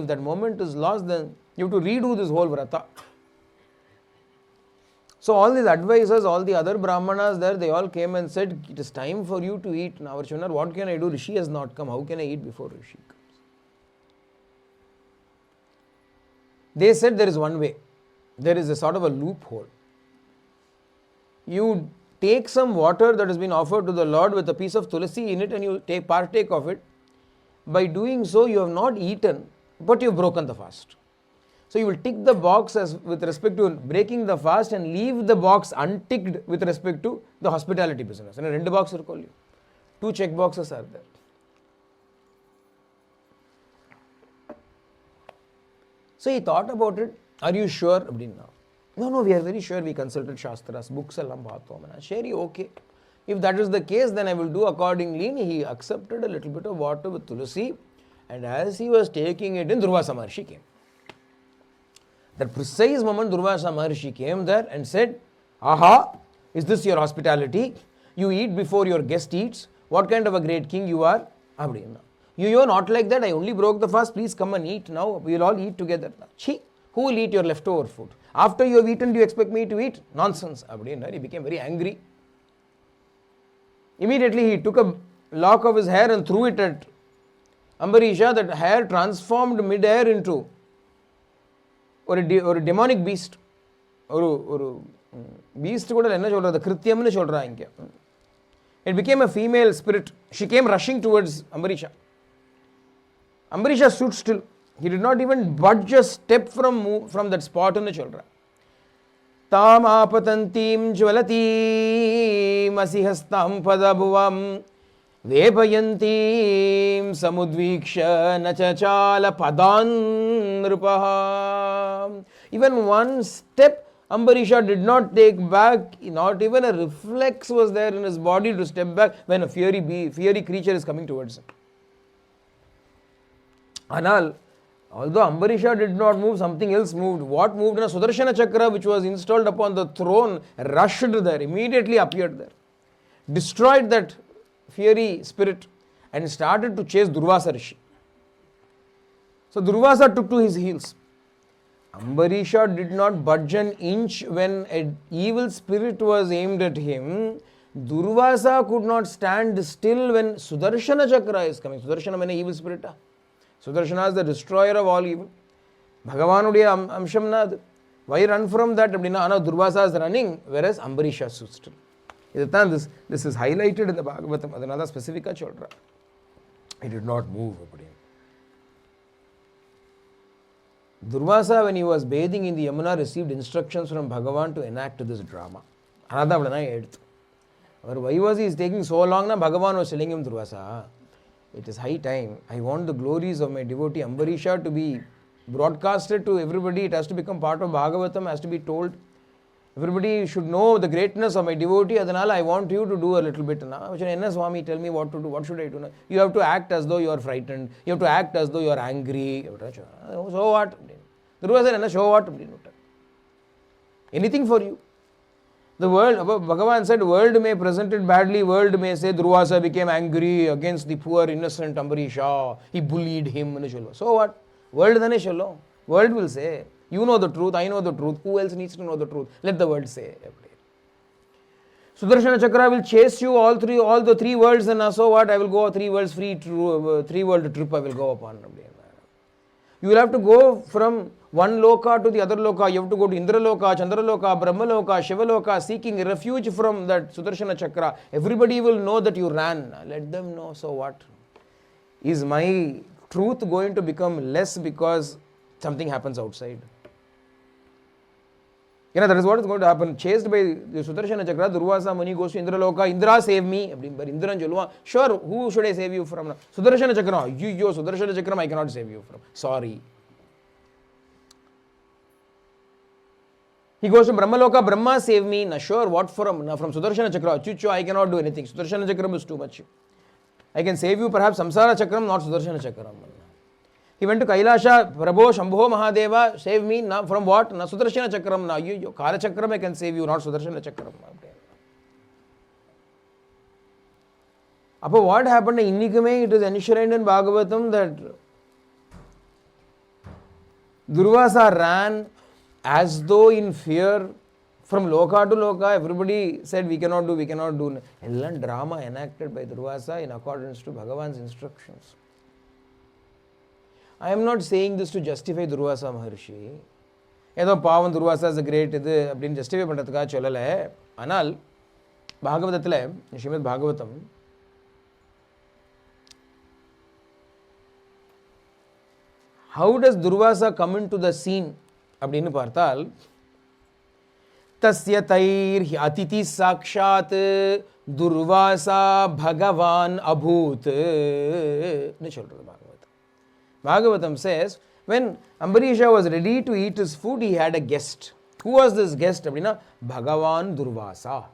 If that moment is lost, then you have to redo this whole vrata. So all these advisors, all the other brahmanas there, they all came and said, it is time for you to eat. Now Arjunar, what can I do? Rishi has not come. How can I eat before Rishi comes? They said there is one way. There is a sort of a loophole. You take some water that has been offered to the Lord with a piece of tulasi in it, and you partake of it. By doing so, you have not eaten, but you have broken the fast. So you will tick the box as with respect to breaking the fast and leave the box unticked with respect to the hospitality business. And two boxes are called. 2 check boxes are there. So he thought about it. Are you sure? No, we are very sure. We consulted Shastras, books ellam paathom. Sheri, okay. If that is the case, then I will do accordingly. He accepted a little bit of water with tulasi, and as he was taking it in, Durvasa Maharshi came. That precise moment, Durvasa Maharshi came there and said, aha, is this your hospitality? You eat before your guest eats. What kind of a great king you are? You are not like that. I only broke the fast. Please come and eat now. We will all eat together. Chi, who will eat your leftover food? After you have eaten, do you expect me to eat? Nonsense. He became very angry. Immediately he took a lock of his hair and threw it at Ambarisha. That hair transformed mid-air into ஒரு demonic Beast. ஒரு Beast கூட என்ன சொல்கிறது, கிருத்தியம்னு சொல்கிறாங்க. It became a female spirit. She came rushing towards Ambarisha. Ambarisha stood still. He did not even budge a step from that spot ன்னு சொல்கிறார். தாம் ஆபதந்தீம் ஜ்வலதீம் அசிஹஸ்தாம் பதபுவம் வேபயந்தீம் சமுத்வீக்ஷ நச்சால Pathan நிருபஹா. Even one step Ambarisha did not take back. Not even a reflex was there in his body to step back when a fiery creature is coming towards him. Anal, although Ambarisha did not move, something else moved. What moved? A Sudarshana Chakra, which was installed upon the throne, rushed there, immediately appeared there, destroyed that fiery spirit, and started to chase Durvasa Rishi. So Durvasa took to his heels. Ambarisha did not budge an inch when an evil spirit was aimed at him. Durvasa could not stand still when Sudarshana Chakra is coming. Sudarshana means evil spirit. Sudarshana is the destroyer of all evil. Bhagavanudaya amsham na. Why run from that? Now Durvasa is running, whereas Ambarisha stood still. This is highlighted in the Bhagavatam. Adanada specifica cholra. He did not move. Durvasa, when he was bathing in the Yamuna, received instructions from Bhagavan to enact this drama. Why was he taking so long? Bhagavan was telling him, Durvasa, it is high time. I want the glories of my devotee Ambarisha to be broadcasted to everybody. It has to become part of Bhagavatam, has to be told. Everybody should know the greatness of my devotee. Adanal, I want you to do a little bit. Enna Swami, tell me what to do. What should I do? You have to act as though you are frightened. You have to act as though you are angry. So what? Durvasa said, show what? Anything for you. The world, Bhagavan said, world may present it badly. World may say Durvasa became angry against the poor innocent Ambarisha. He bullied him. So what? World dhane shalom. World will say, you know the truth, I know the truth. Who else needs to know the truth? Let the world say. Sudarshana Chakra will chase you all the three worlds, and so what? I will go 3 worlds free, 3 world trip I will go upon. You will have to go from one loka to the other loka. You have to go to Indra loka, Chandra loka, Brahma loka, Shiva loka, seeking refuge from that Sudarshana Chakra. Everybody will know that you ran. Let them know. So what? Is my truth going to become less because something happens outside? That is what is going to happen. Chased by the Sudarshana Chakra, Durvasa Muni goes to Indra loka. Indra, save me. Indra Jalwa. Sure, who should I save you from? Sudarshana Chakra. You, Sudarshana Chakra, I cannot save you from. Sorry. He goes to Brahma loka. Brahma, save me. Sure, what from? From Sudarshana Chakra. Chucho, I cannot do anything. Sudarshana Chakram is too much. I can save you perhaps Samsara Chakram, not Sudarshana Chakram. He went to Kailasha, Prabho, Shambho, Mahadeva, save me from what? Sudarshana Chakram. Kala Chakram I can save you, not Sudarshana Chakram. What happened in Innikame? It is enshrined in Bhagavatam that Durvasa ran as though in fear from loka to loka. Everybody said we cannot do. Ellan drama enacted by Durvasa in accordance to Bhagavan's instructions. I am not saying this to justify Durvasa Maharshi. Edo Pavan Durvasa is a great justify pandathukka sollala. Anal Bhagavatathile Śrīmad Bhāgavatam how does Durvasa come into the scene? Appadinu paarthal tasya tair atiti sakshat Durvasa Bhagavan abhut ne solradhu Bhagavatam says, when Ambarisha was ready to eat his food, he had a guest. Who was this guest? Bhagavan Durvasa.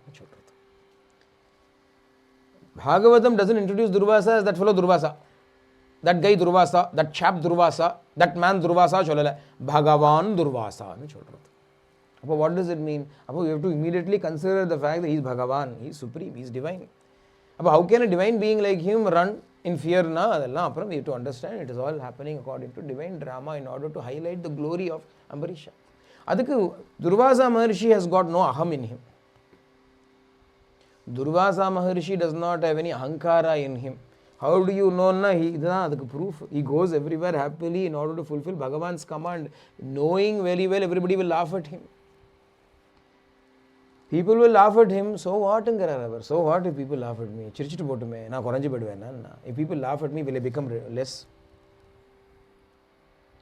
Bhagavatam doesn't introduce Durvasa as that fellow Durvasa, that guy Durvasa, that chap Durvasa, that man Durvasa. Bhagavan Durvasa. What does it mean? You have to immediately consider the fact that he is Bhagavan, he is supreme, he is divine. How can a divine being like him run in fear? We have to understand it is all happening according to divine drama in order to highlight the glory of Ambarisha. Adukku Durvasa Maharshi has got no aham in him. Durvasa Maharshi does not have any ahankara in him. How do you know? Adukku proof. He goes everywhere happily in order to fulfill Bhagavan's command, knowing very well everybody will laugh at him. People will laugh at him. So what? So what if people laugh at me? If people laugh at me, will I become less?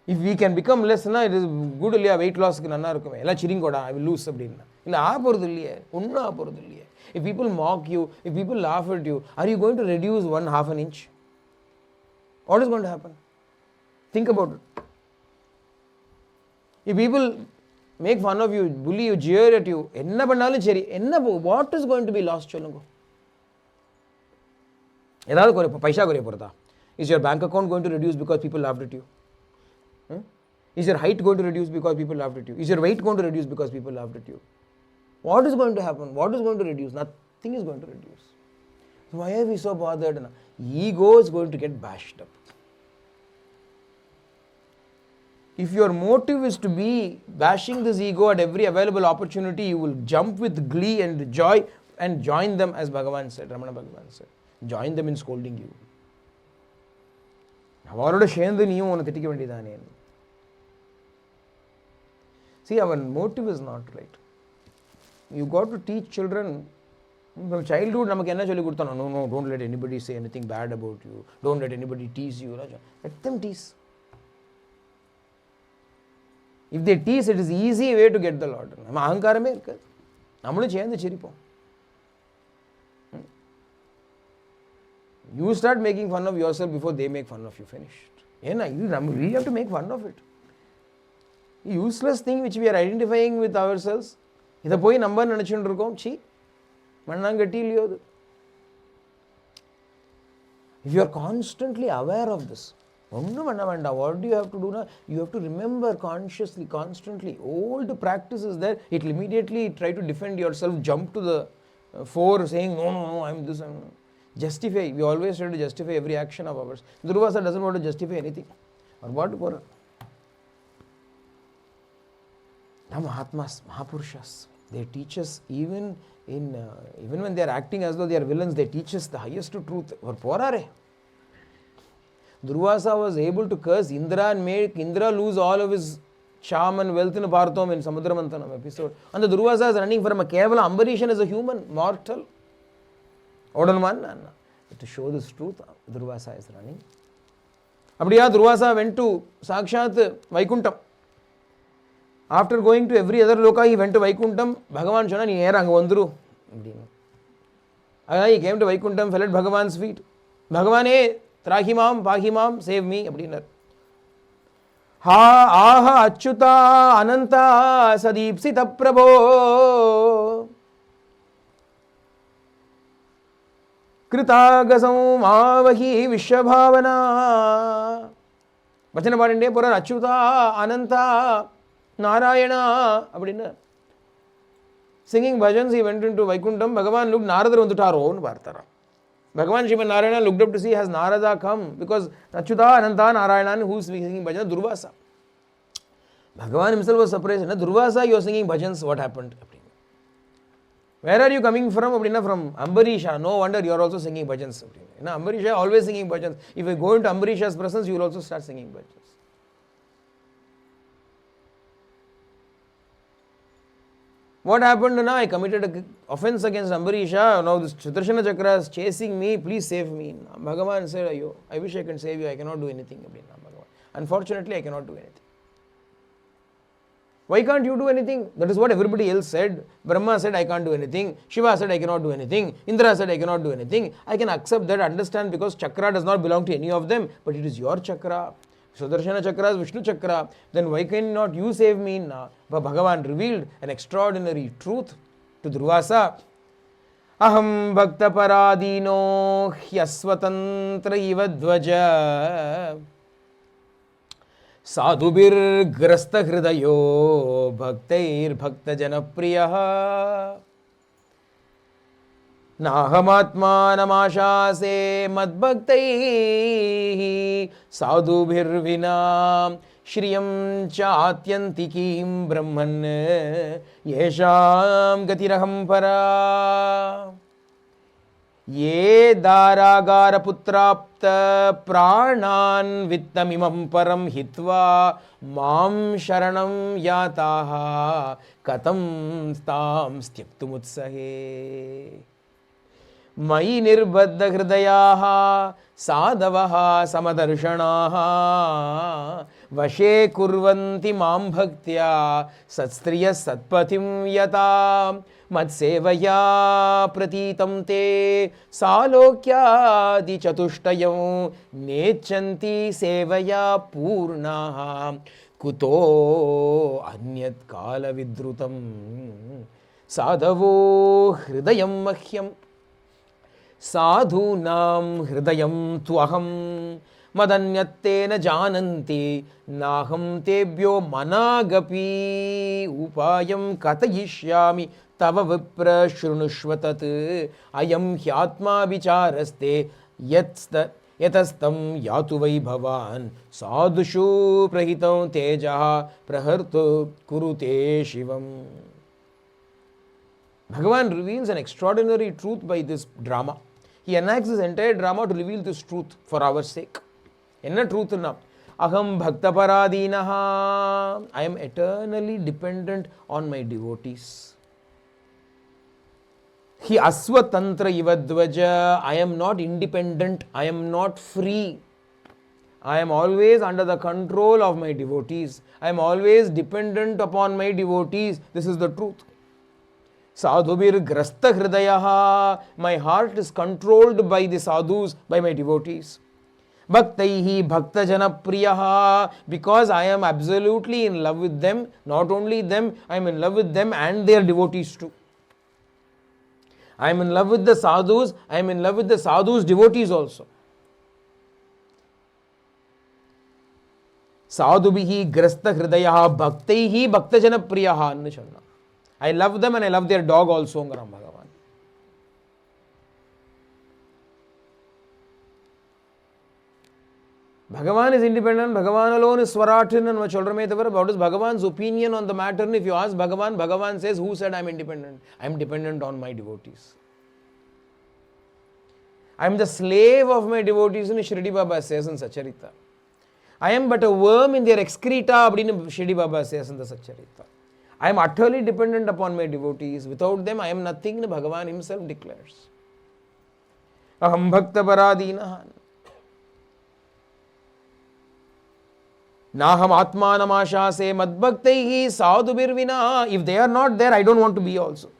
If we can become less, it is good weight loss. I will lose. If people mock you, if people laugh at you, are you going to reduce 1/2 an inch? What is going to happen? Think about it. If people make fun of you, bully you, jeer at you, what is going to be lost? Is your bank account going to reduce because people laughed at you? Is your height going to reduce because people laughed at you? Is your weight going to reduce because people laughed at you? What is going to happen? What is going to reduce? Nothing is going to reduce. So why are we so bothered? Ego is going to get bashed up. If your motive is to be bashing this ego at every available opportunity, you will jump with glee and joy and join them, as Bhagavan said, Ramana Bhagavan said. Join them in scolding you. See, our motive is not right. You got to teach children from childhood. No, don't let anybody say anything bad about you. Don't let anybody tease you. Let them tease. If they tease, it is easy way to get the Lord. You start making fun of yourself before they make fun of you. Finished. You really have to make fun of it. Useless thing which we are identifying with ourselves. இதை போய் நம்ம நினச்சிட்டு இருக்கோம். C மண்ணாங்கட்டி இல்லையோ அது. If you are constantly aware of this, ஒன்றும் பண்ண வேண்டாம். What do you have to do now? You have to remember consciously, constantly. Old practice is there. It will immediately try to defend yourself, jump to the fore saying, no, I'm this, I'm justify. We always try to justify every action of ours. Durvasa doesn't want to justify anything. Or what for? The Mahatmas, Mahapurushas, they teach us even when they are acting as though they are villains, they teach us the highest truth. Or porare. Durvasa was able to curse Indra and make Indra lose all of his charm and wealth in Bharatam in Samudramantanam episode. And the Durvasa is running from a Kevala Ambarishan as a human, mortal. To show this truth, Durvasa is running. Abdiya Durvasa went to Sakshat Vaikuntam. After going to every other loka, he went to Vaikuntam. Bhagavan Shana, ni era anga vandru. He came to Vaikuntam, fell at Bhagavan's feet. Bhagavane, Trahimam, Pahimam, save me. Ha aha achyuta ananta sadipsita prabho. Kritagasam avahi vishwabhavana. Vachana paadinde pura achyuta ananta Narayana. Singing bhajans, he went into Vaikuntam. Bhagavan looked, Narada vandutaro nu partara. Bhagavan Srimad Narayana looked up to see, has Narada come? Because Achyuta Ananta Narayana, who is singing bhajans? Durvasa. Bhagavan himself was surprised. Durvasa, you are singing bhajans, what happened? Where are you coming from? From Ambarisha. No wonder you are also singing bhajans. Ambarisha always singing bhajans. If you go into Ambarisha's presence, you will also start singing bhajans. What happened now? I committed an offense against Ambarisha. Now this Sudarshana Chakra is chasing me. Please save me. Bhagavan said, I wish I can save you. I cannot do anything. Unfortunately, I cannot do anything. Why can't you do anything? That is what everybody else said. Brahma said, I can't do anything. Shiva said, I cannot do anything. Indra said, I cannot do anything. I can accept that, understand, because chakra does not belong to any of them. But it is your chakra. Sudarshana Chakra is Vishnu Chakra. Then why cannot you save me now? But Bhagavan revealed an extraordinary truth to Durvasa. Aham bhakta paradino hyasvatantra ivadvaja sadhubir grasta hridayo bhaktair bhakta janapriyaha नाहमात्मानमाशासे मद्भक्तैहि साधुभिर्विना श्रियं चात्यन्तिकीं ब्रह्मन् येषां गतिरहं परा ये दारागारपुत्राप्त प्राणान् वित्तमिमं परं हित्वा मां शरणं याताः कथं तां त्यक्तुमुत्सहे मयि निर्बद्ध हृदयाः साधवः समदर्शनाः वशे कुर्वन्ति मां भक्त्या सत्स्त्रियः सत्पथिं यता मत्सेवया प्रतीतं ते सालोक्यादिचतुष्टयं नेच्छन्ति सेवया पूर्णाः कुतो अन्यत् कालविद्रुतं साधवो हृदयं मह्यं साधूनां हृदयं त्वहं मदन्यत्ते न जानन्ति नाहं तेभ्यो मनागपि उपायं कथयिष्यामि तव विप्र शृणुष्व तत् अयं ह्यात्मा विचारस्ते यतस्तं यातु वै भवान् साधुषु प्रहितं तेजः प्रहर्तु कुरुते शिवम्. Bhagavan reveals an extraordinary truth by this drama. He enacts this entire drama to reveal this truth for our sake. Enna truth na? Aham bhakta paradinaha. I am eternally dependent on my devotees. Hi asvatantra ivadvaja. I am not independent. I am not free. I am always under the control of my devotees. I am always dependent upon my devotees. This is the truth. Sadhubir grasta hridayaha. My heart is controlled by the sadhus, by my devotees. Bhaktaihi bhaktajana priyaha. Because I am absolutely in love with them. Not only them, I am in love with them and their devotees too. I am in love with the sadhus. I am in love with the sadhus' devotees also. Sadhubihi grasta hridayaha bhaktaihi bhaktajana priyaha annu sonna. I love them and I love their dog also, Ngaram Bhagavan. Bhagavan is independent, Bhagavan alone is Swaratan and Vacholrametavara. What is Bhagavan's opinion on the matter? And if you ask Bhagavan, Bhagavan says, who said I am independent? I am dependent on my devotees. I am the slave of my devotees, and Shirdi Baba says in Sacharita. I am but a worm in their excreta, Shirdi Baba says in the Sacharita. I am utterly dependent upon my devotees. Without them, I am nothing, Bhagavan himself declares. Aham bhakta paradinahan. Naham atmanam ashase madbhaktaihi sadhubirvina. If they are not there, I don't want to be also.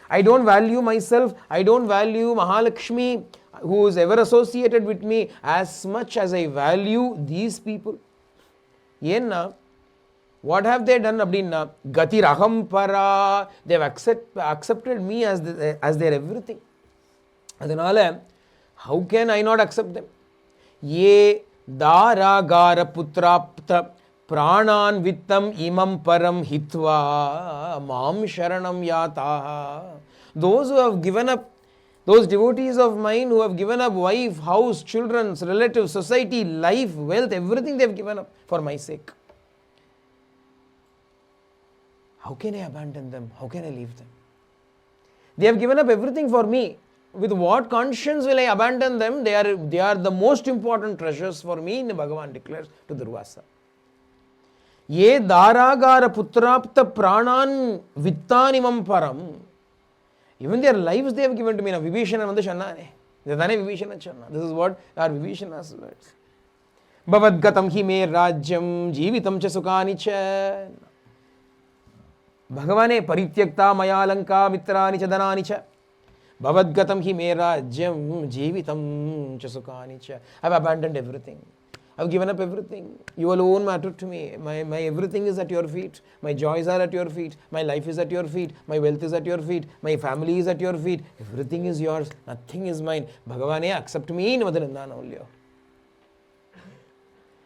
I don't value myself. I don't value Mahalakshmi, who is ever associated with me, as much as I value these people. Yenna, what have they done? Abdinna Gati Raham Para. They have accepted me as their everything. Adanale, how can I not accept them? Ye Daragara Putrapta Pranan Vittam Imam Param Hitva Mam Sharanam Yataha. Those who have given up, those devotees of mine who have given up wife, house, children, relatives, society, life, wealth, everything they have given up for my sake. How can I abandon them? How can I leave them? They have given up everything for me. With what conscience will I abandon them? They are the most important treasures for me, Bhagavan declares to Durvasa. Ye daragara putrapta pranan vittanimam param. Even their lives they have given to me. Now, Vibhishana vandu channane. Vibhishana channa. This is what our Vibhishana's words. Bhavadgatam hi me rajyam jeevitam cha sukhani cha. Bhagavane parityakta mayalanka mitrani cha dhanani cha. Bhavadgatam hi me rajyam jeevitam cha sukhani cha. I have abandoned everything. I have given up everything. You alone matter to me. My everything is at your feet. My joys are at your feet. My life is at your feet. My wealth is at your feet. My family is at your feet. Everything is yours. Nothing is mine. Bhagavane, accept me in Vadanandana.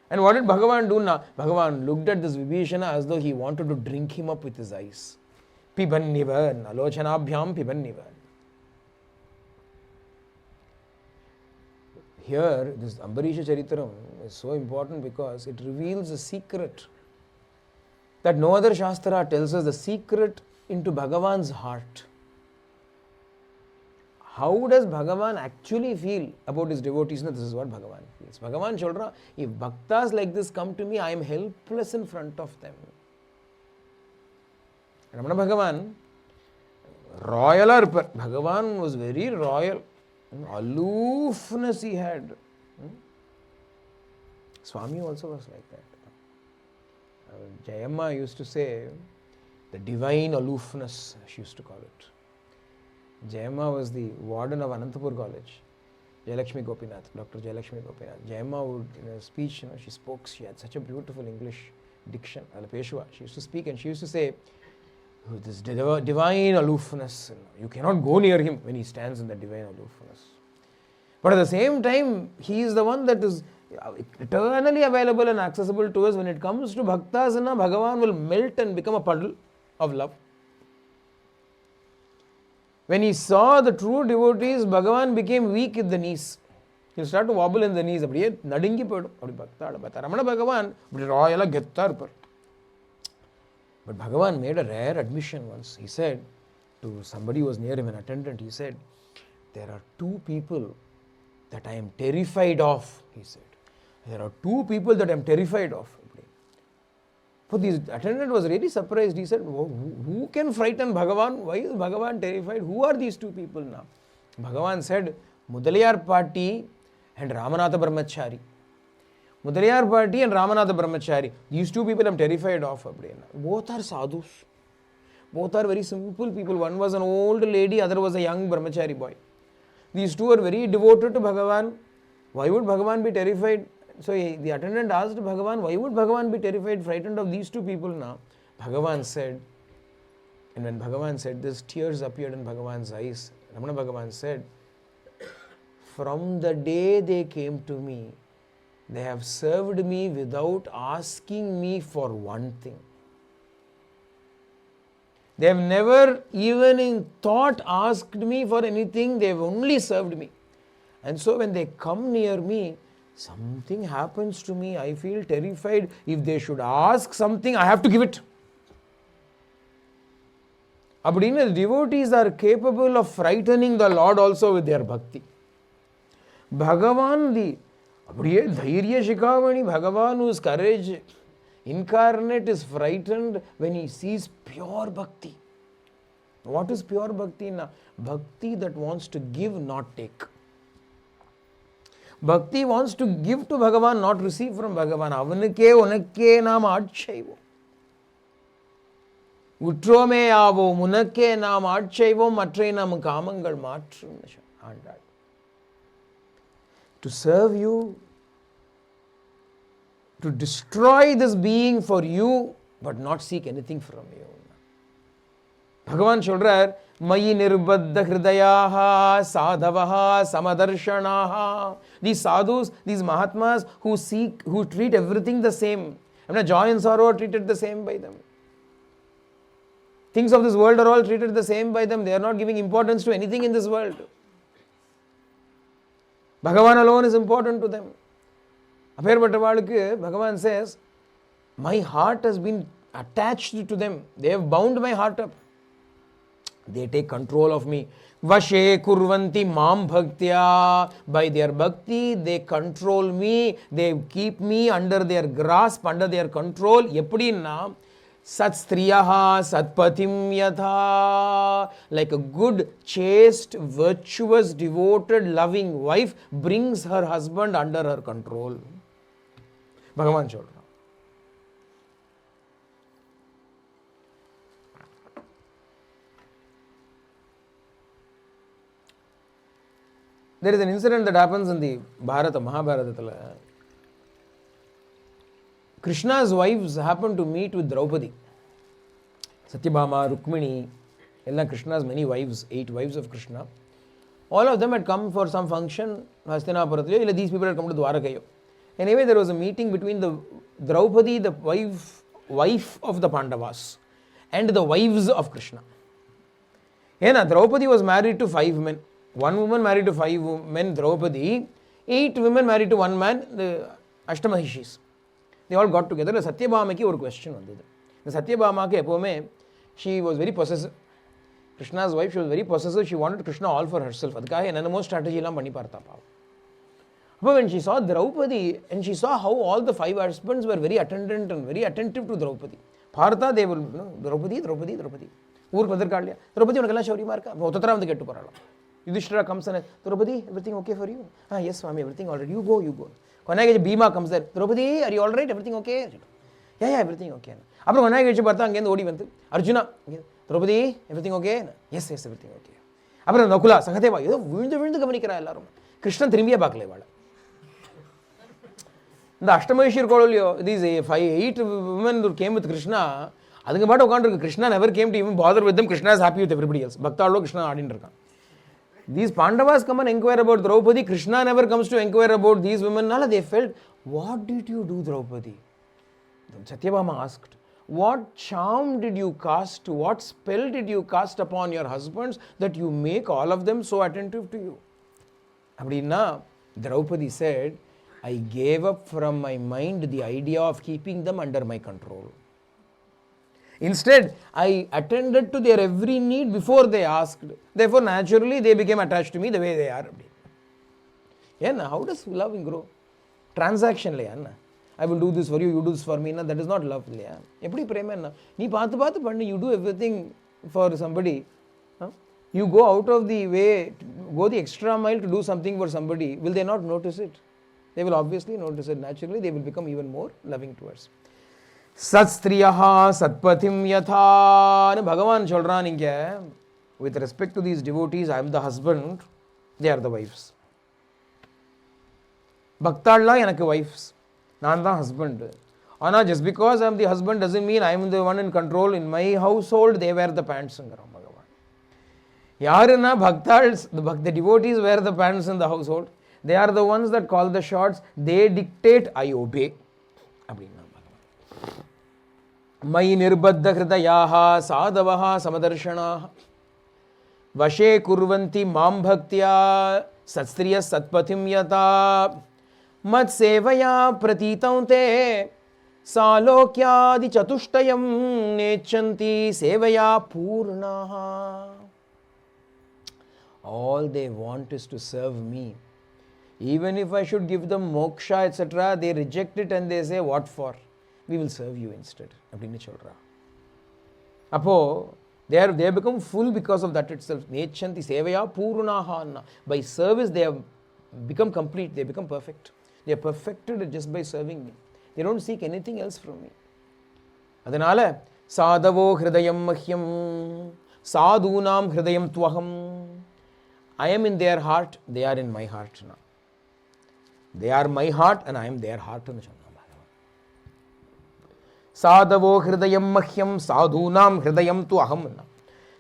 And what did Bhagavan do now? Bhagavan looked at this Vibhishana as though he wanted to drink him up with his eyes. Piban nivan, alochanabhyam piban nivan. Here, this Ambarisha Charitram is so important because it reveals a secret that no other Shastra tells us, the secret into Bhagavan's heart. How does Bhagavan actually feel about his devotees? No, this is what Bhagavan feels. Bhagavan Cholra, if bhaktas like this come to me, I am helpless in front of them. Ramana Bhagavan, royal, Bhagavan was very royal. Aloofness he had. Swami also was like that. Jayamma used to say, the divine aloofness, she used to call it. Jayamma was the warden of Anantapur College. Jayalakshmi Gopinath, Dr. Jayalakshmi Gopinath. Jayamma would, in her speech, she spoke, she had such a beautiful English diction, Alapeshwa. She used to speak and she used to say, this divine aloofness, you cannot go near him when he stands in that divine aloofness. But at the same time, he is the one that is eternally available and accessible to us. When it comes to bhaktasana, Bhagavan will melt and become a puddle of love. When he saw the true devotees, Bhagavan became weak in the knees. He'll start to wobble in the knees. But Ramana Bhagavan, royal gettar. But Bhagavan made a rare admission once. He said to somebody who was near him, an attendant, he said, there are two people that I am terrified of, he said. There are two people that I am terrified of. But the attendant was really surprised. He said, who can frighten Bhagavan? Why is Bhagavan terrified? Who are these two people now? Bhagavan said, Mudaliyar Party and Ramanatha Brahmachari. Mudaliyar Party and Ramanatha Brahmachari. These two people I am terrified of. Both are sadhus. Both are very simple people. One was an old lady, other was a young Brahmachari boy. These two are very devoted to Bhagavan. Why would Bhagavan be terrified? So the attendant asked Bhagavan, why would Bhagavan be terrified, frightened of these two people now? Bhagavan said, and when Bhagavan said this, tears appeared in Bhagavan's eyes. Ramana Bhagavan said, from the day they came to me, they have served me without asking me for one thing. They have never even in thought asked me for anything, they have only served me. And so when they come near me, something happens to me, I feel terrified. If they should ask something, I have to give it. Abdina, devotees are capable of frightening the Lord also with their bhakti. Bhagavan, the Dhairya Shikhavani, Bhagavan whose courage incarnate is frightened when he sees pure bhakti. What is pure bhakti? Bhakti that wants to give, not take. Bhakti wants to give to Bhagavan, not receive from Bhagavan. Avanake unakke naam adshaivo. Utrome avo munakke naam adshaivo matre naam kamangal matrum. To serve you, to destroy this being for you, but not seek anything from you. Bhagavan சொல்றார், Mayi nirbadda hridayaha sadhavaha samadarshanaha. These sadhus, these mahatmas who treat everything the same. Joy and sorrow are treated the same by them. Things of this world are all treated the same by them. They are not giving importance to anything in this world. Bhagavan alone is important to them. Bhagavan says, my heart has been attached to them. They have bound my heart up. They take control of me. Vashe kurvanti mam bhaktya. By their bhakti, they control me. They keep me under their grasp, under their control. Eppadina? Sat striyaha satpatim yatha. Like a good, chaste, virtuous, devoted, loving wife brings her husband under her control. Bhagavan Chodra. There is an incident that happens in the Bharata, Mahabharata. Krishna's wives happen to meet with Draupadi. Satyabhama, Rukmini, Krishna's many wives, 8 wives of Krishna. All of them had come for some function. These people had come to Dwaraka. Anyway, there was a meeting between the Draupadi, the wife of the Pandavas, and the wives of Krishna. Draupadi was married to 5 men. One woman married to 5 men, Draupadi. 8 women married to 1 man, the Ashtamahishis. They all got together. Satyabhama ki or question on the Satyabhama ke epome, she was very possessive. Krishna's wife, she was very possessive. She wanted Krishna all for herself. Adkahe nanamo strategy lam pani parta pao. But when she saw Draupadi and she saw how all the 5 husbands were very attendant and very attentive to Draupadi. Bharata, they will, Draupadi. Ur padar kaad liya. Draupadi unakalla shauri marka. Otatra vandu kettu porala. Yudhishthira comes and says, Draupadi, everything okay for you? Yes, Swami, everything all right. You go. Bhima comes there. Draupadi, are you all right? Everything okay? Yeah, everything okay. Appo Konayage Bharata again odi vandu. Arjuna, Draupadi, everything okay? Yes, everything okay. Appo Nakula, Sakateva, vindu gamanikara ellarum. Krishna thirumbiya paakala ivala. The Ashtamahishir these 8 women who came with Krishna, Krishna never came to even bother with them. Krishna is happy with everybody else. Bhakta Krishna adinirka. These Pandavas come and inquire about Draupadi. Krishna never comes to inquire about these women. They felt, what did you do, Draupadi? Satyabhama asked, what charm did you cast, what spell did you cast upon your husbands that you make all of them so attentive to you? Abdina, Draupadi said, I gave up from my mind the idea of keeping them under my control. Instead, I attended to their every need before they asked. Therefore, naturally, they became attached to me the way they are. How does love grow? Transaction. I will do this for you, you do this for me. That is not love. You do everything for somebody. You go out of the way, go the extra mile to do something for somebody. Will they not notice it? They will obviously notice it. Naturally, they will become even more loving towards. Sat striyaha satpatim yatha. Bhagavan Cholran, with respect to these devotees, I am the husband, they are the wives. பக்தாள்லாம் எனக்கு wife's, நான் தான் husband. ஆனால் just because I'm the husband doesn't mean I'm the one in control. In my household they wear the pants-ங்கிறான் பகவான். யாருன்னா பக்தாள்ஸ், the devotees wear the pants in the household. They are the ones that call the shots. They dictate, I obey. அப்படின்னா பகவான். மயி நிர்பத்த ஹிருதயாஹ சாதவஹ சமதர்ஷனாஹ வசே குர்வந்தி மாம் பக்தியா சத்ஸ்திரிய சத்பதிம் யதா மத் சேவயா பிரதீதம் தே சாலோக்யாதி சதுஷ்டயம் நேச்சந்தி சேவயா பூர்ணாஹ. All they want is to serve me. Even if I should give them moksha, etc., they reject it and they say, what for? We will serve you instead. அப்படின்னு சொல்றா. அப்போ they become full because of that itself. Nechanti sevaya purunahana. By service they have become complete, they become perfect. They are perfected just by serving me. They don't seek anything else from me. அதனால சாதவோ ஹிருதயம் மஹ்யம் சாதுனாம் ஹிருதயம் துவஹம். I am in their heart, they are in my heart now. They are my heart and I am their heart. Sadavo hridayam mahyam sadhunam hridayam tu aham.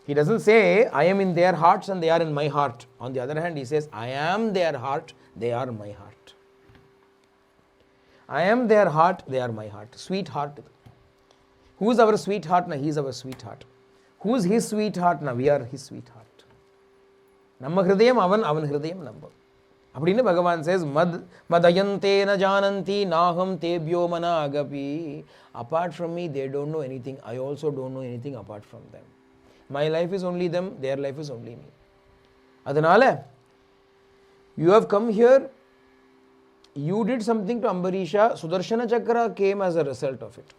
He doesn't say I am in their hearts and they are in my heart. On the other hand, he says I am their heart, they are my heart. I am their heart, they are my heart. Sweetheart. Who is our sweetheart? Now he is our sweetheart. Who is his sweetheart? Now we are his sweetheart. நம்ம ஹிருதயம் அவன், அவன் ஹிருதயம் நம்ம அப்படின்னு பகவான் says மதயந்தே ந ஜானந்தி நாஹம் தேபியோ மனாகபி. Apart from me they don't know anything. I also don't know anything apart from them. My life is only them, their life is only me. அதனால you have come here, you did something to Ambarisha, Sudarshana Chakra came as a result of it.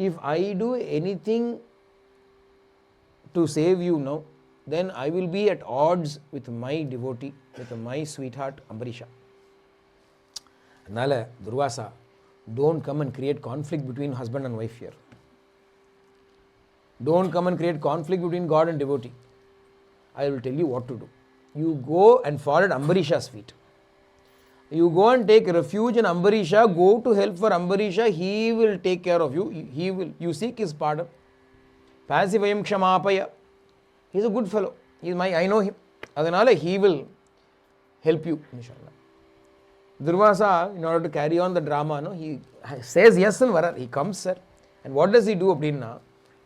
If I do anything to save you now, then I will be at odds with my devotee, with my sweetheart Ambarisha. Adnala Durvasa, don't come and create conflict between husband and wife here. Don't come and create conflict between God and devotee. I will tell you what to do. You go and fall at Ambarisha's feet. You go and take refuge in Ambarisha, go to help for Ambarisha, he will take care of you. You seek his pardon. Pasivayam kshamapaya. He is a good fellow. I know him. Adanala he will help you, inshallah. Durvasa, in order to carry on the drama, no, he says yes and varar. He comes, sir. And what does he do? Appadina,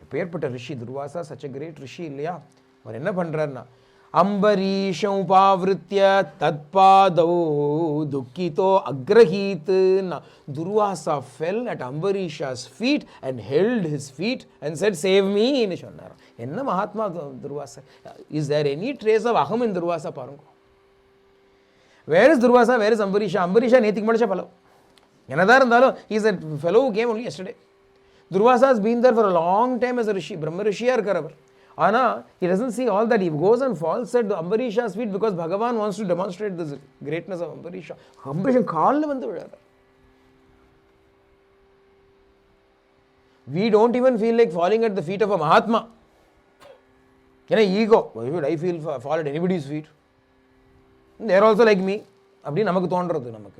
Perpata Rishi, Durvasa, such a great Rishi, illaya. Or enna pandrarna? Ambarisha upavritya tatpadau dukkito agrahit. Durvasa fell at Ambarisha's feet and held his feet and said, save me. Enna Mahatma Durvasa. Is there any trace of aham in Durvasa Parango? Where is Durvasa? Where is Ambarisha? Ambarisha netik madcha fellow. Another andalo, he is a fellow who came only yesterday. Durvasa has been there for a long time as a Rishi, Brahma Rishi or Karavar. Ana, he doesn't see all that. He goes and falls at Ambarisha's feet because Bhagavan wants to demonstrate this greatness of Ambarisha. Ambarisha kaal vandu vidara. We don't even feel like falling at the feet of a Mahatma. Ego. Why should I fall at anybody's feet? They are also like me. Abdi namak thondrathu namak.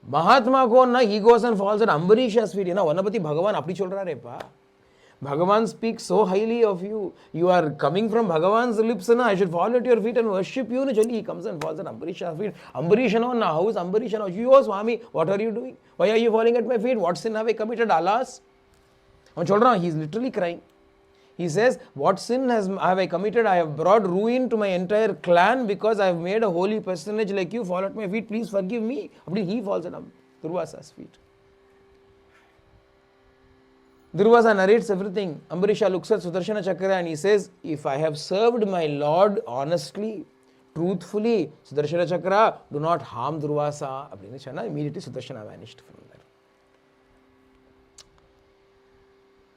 Mahatma ko na he goes and falls at Ambarisha's feet. Vanapati Bhagavan apdi cholra re pa. Bhagavan speaks so highly of you. You are coming from Bhagavan's lips. I should fall at your feet and worship you. He comes and falls at Ambarisha's feet. Ambarisha no, how is Ambarisha now? You, Swami, what are you doing? Why are you falling at my feet? What sin have I committed? Alas. He is literally crying. He says, what sin have I committed? I have brought ruin to my entire clan because I have made a holy personage like you fall at my feet. Please forgive me. He falls at Durvasa's feet. Durvasa narrates everything. Ambarisha looks at Sudarshana Chakra and he says, if I have served my Lord honestly, truthfully, Sudarshana Chakra, do not harm Durvasa. Immediately Sudarshana vanished from there.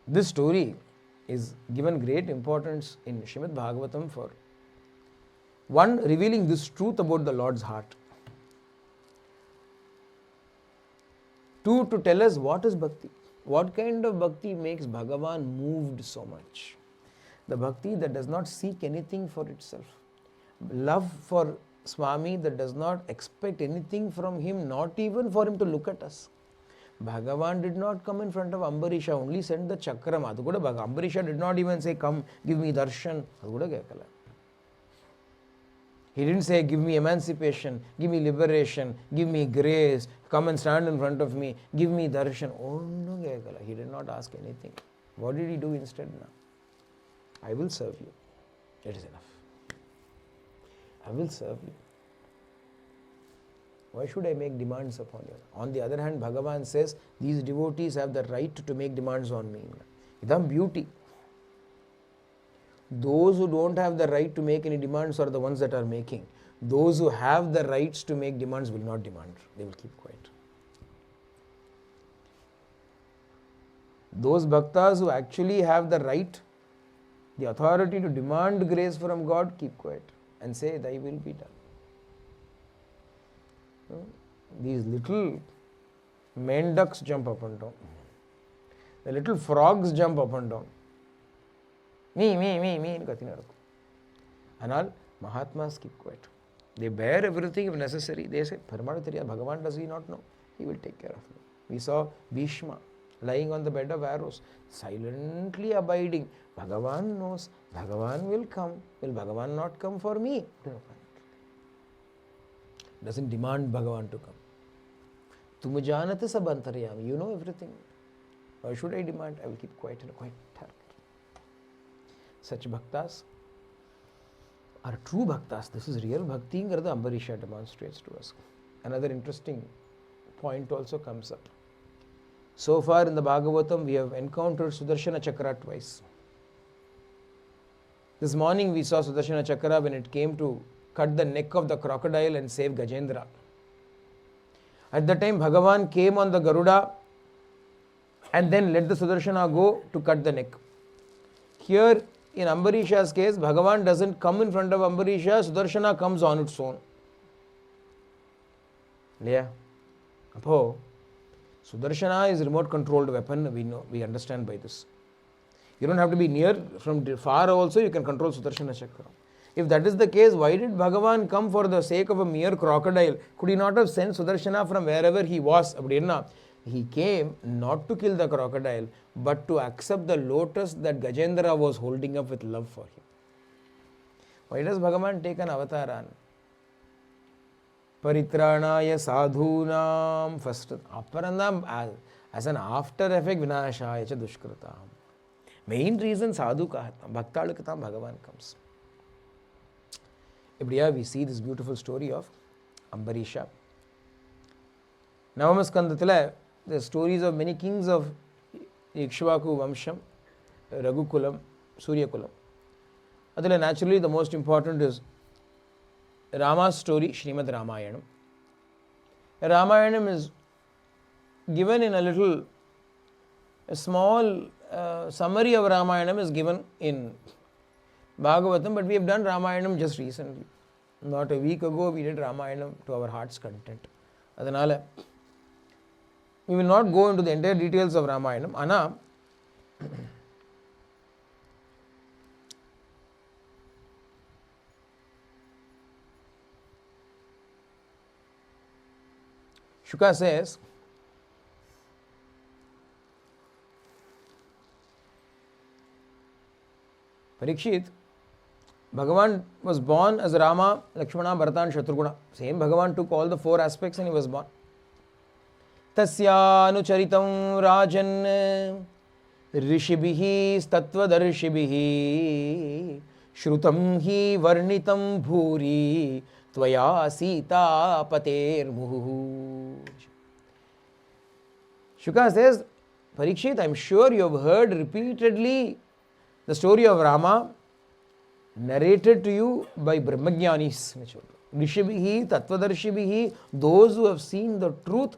This story is given great importance in Śrīmad Bhāgavatam for one, revealing this truth about the Lord's heart. Two, to tell us what is bhakti. What kind of bhakti makes Bhagavan moved so much? The bhakti that does not seek anything for itself. Love for Swami that does not expect anything from him, not even for him to look at us. Bhagavan did not come in front of Ambarisha, only sent the chakram. Ambarisha did not even say, come, give me darshan. He didn't say, give me emancipation, give me liberation, give me grace, come and stand in front of me, give me darshan. Oh no, he did not ask anything. What did he do instead now? I will serve you. It is enough. I will serve you. Why should I make demands upon you? On the other hand, Bhagavan says, these devotees have the right to make demands on me. Idam beauty. Those who don't have the right to make any demands are the ones that are making. Those who have the rights to make demands will not demand. They will keep quiet. Those bhaktas who actually have the right, the authority to demand grace from God, keep quiet and say, thy will be done. These little main ducks jump up and down. The little frogs jump up and down. Me. Anal, Mahatmas keep quiet. They bear everything if necessary. They say, Bhagavan does he not know? He will take care of me. We saw Bhishma lying on the bed of arrows, silently abiding. Bhagavan knows. Bhagavan will come. Will Bhagavan not come for me? Doesn't demand Bhagavan to come. Tum janate sab antaryami. You know everything. Why should I demand? I will keep quiet in a quiet heart. Such bhaktas are true bhaktas. This is real bhakti. Ambarisha demonstrates to us. Another interesting point also comes up. So far in the Bhagavatam, we have encountered Sudarshana Chakra twice. This morning we saw Sudarshana Chakra when it came to cut the neck of the crocodile and save Gajendra. At the time, Bhagavan came on the Garuda and then let the Sudarshana go to cut the neck. Here, in Ambarisha's case, Bhagavan doesn't come in front of Ambarisha, Sudarshana comes on its own. Yeah. Appo, Sudarshana is a remote controlled weapon, we understand by this. You don't have to be near, from far also you can control Sudarshana Chakra. If that is the case, why did Bhagavan come for the sake of a mere crocodile? Could he not have sent Sudarshana from wherever he was? He came not to kill the crocodile, but to accept the lotus that Gajendra was holding up with love for him. Why does Bhagavan take an avatar? Paritranaya sadhunam, first, aparandam, as an after effect, vinashaya cha dushkritam. Main reason sadhu kahata, bhaktalukatam Bhagavan comes. We see this beautiful story of Ambarisha. Navamaskandatila, the stories of many kings of Ikshvaku Vamsham, Raghukulam, Suryakulam. Adala naturally the most important is Rama's story, Śrīmad Ramayanam. Ramayanam is given in a small summary of Ramayanam is given in Bhagavatam, but we have done Ramayanam just recently. Not a week ago, we did Ramayanam to our heart's content. Adanala, we will not go into the entire details of Ramayanam. Ana, Shuka says, Parikshit, Bhagavan was born as Rama, Lakshmana, Bharata and Shatrugna. Same Bhagavan took all the four aspects and he was born. Tasyanucharitam rajan rishibhihi tattvadarshibhihi shrutam hi varnitam bhuri tvaya sita pater muhu. Shuka says, Parikshit, I am sure you have heard repeatedly the story of Rama narrated to you by Brahmajnanis. Rishibhihi, Tattvadarshibihi, those who have seen the truth,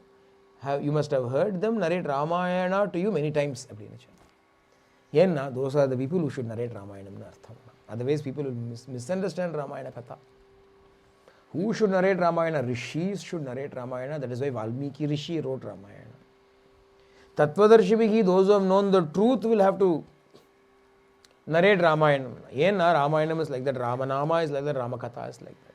you must have heard them narrate Ramayana to you many times. Those are the people who should narrate Ramayana. Otherwise, people will misunderstand Ramayana Katha. Who should narrate Ramayana? Rishis should narrate Ramayana. That is why Valmiki Rishi wrote Ramayana. Tattvadarshibihi, those who have known the truth will have to narrate Ramayana. Ramayana is like that, Ramanama is like that, Ramakatha is like that.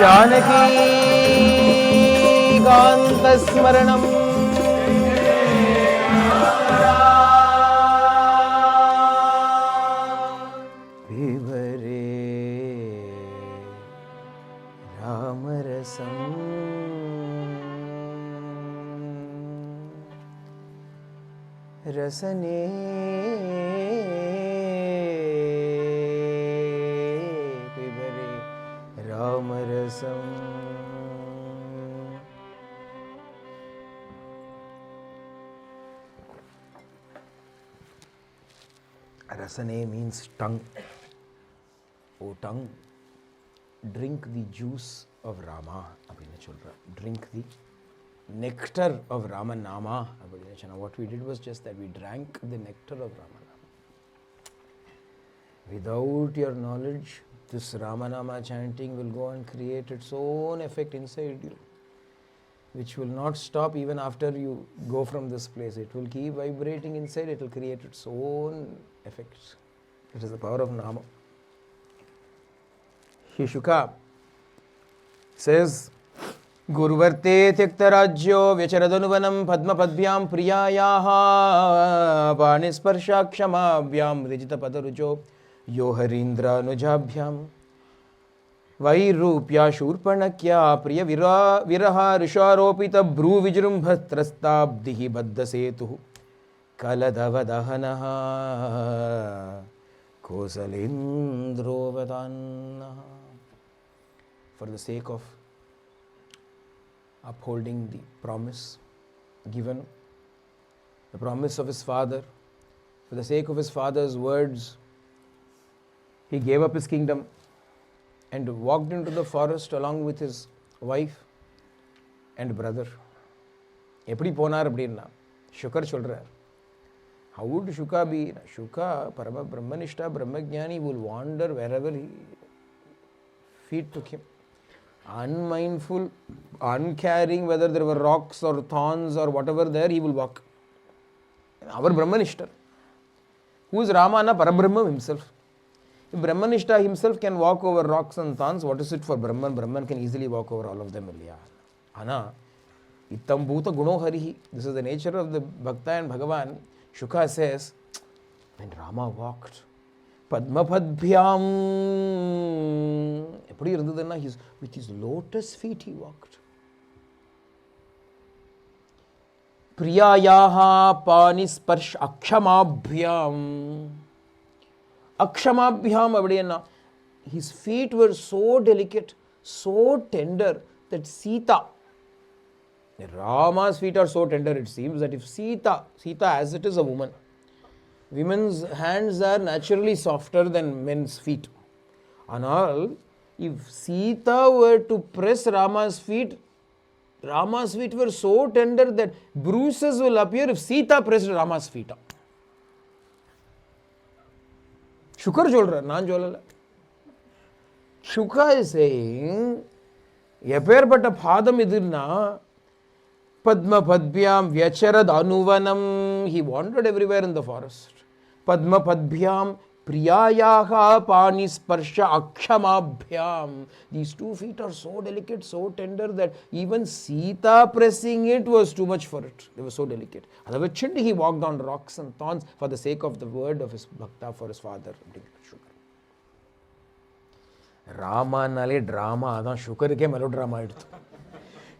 Janaki Kant स्मरणम Vivare रामरसम रसने Rasane means tongue. O tongue, drink the juice of Rama. Drink the nectar of Rama Nama. What we did was just that we drank the nectar of Rama Nama. Without your knowledge, this Rama Nama chanting will go and create its own effect inside you, which will not stop even after you go from this place. It will keep vibrating inside, it will create its own effects. It is the power of Nama. Shuka says, Guruvarte Tyaktarajyo Vyacharadunuvanam Padmapadvyam Priyayaha Panisparshakshamabhyam Rijita Padarujo Yoharindra Nujabhyam Vairupya Shurpanakya Priya Viraha Risharopita Bru Vijrumbhatrastabdihi Baddasetu Kaladavadahanaha Kosalendro Vadanna. For the sake of upholding the promise given, the promise of his father, for the sake of his father's words, he gave up his kingdom and walked into the forest along with his wife and brother. எப்படி போனார் அப்படின்னா sugar சொல்றார். How would Shuka be? Shuka, Parama Brahmanishta, Brahmagyani, will wander wherever feet took him. Unmindful, uncaring whether there were rocks or thorns or whatever there, he will walk. Our Brahmanishta. Who is Ramana? Parabrahma himself. If Brahmanishta himself can walk over rocks and thorns, what is it for Brahman? Brahman can easily walk over all of them. Ana, Ittam Bhuta Guno Harihi. This is the nature of the Bhakta and Bhagavan. Shuka says, when Rama walked, Padmapadbhyam, with his lotus feet he walked. Priyayaha panisparsh akshamabhyam. Akshamabhyam, his feet were so delicate, so tender that Sita, Rama's feet are so tender, it seems that if Sita as it is a woman, women's hands are naturally softer than men's feet. And all, if Sita were to press Rama's feet were so tender that bruises will appear if Sita pressed Rama's feet. Shukar jolra, naan jolala. Shuka is saying, Yapir but a padam idirna, Padma Padbhyam Vyacharad Anuvanam. He wandered everywhere in the forest. Padma Padbhyam Priyayaha Panisparsha Akshamabhyam. These 2 feet are so delicate, so tender that even Sita pressing it was too much for it. They were so delicate. Otherwise, he walked on rocks and thorns for the sake of the word of his bhakta for his father. Rama nale drama, adan Shukar ke melodrama idtu.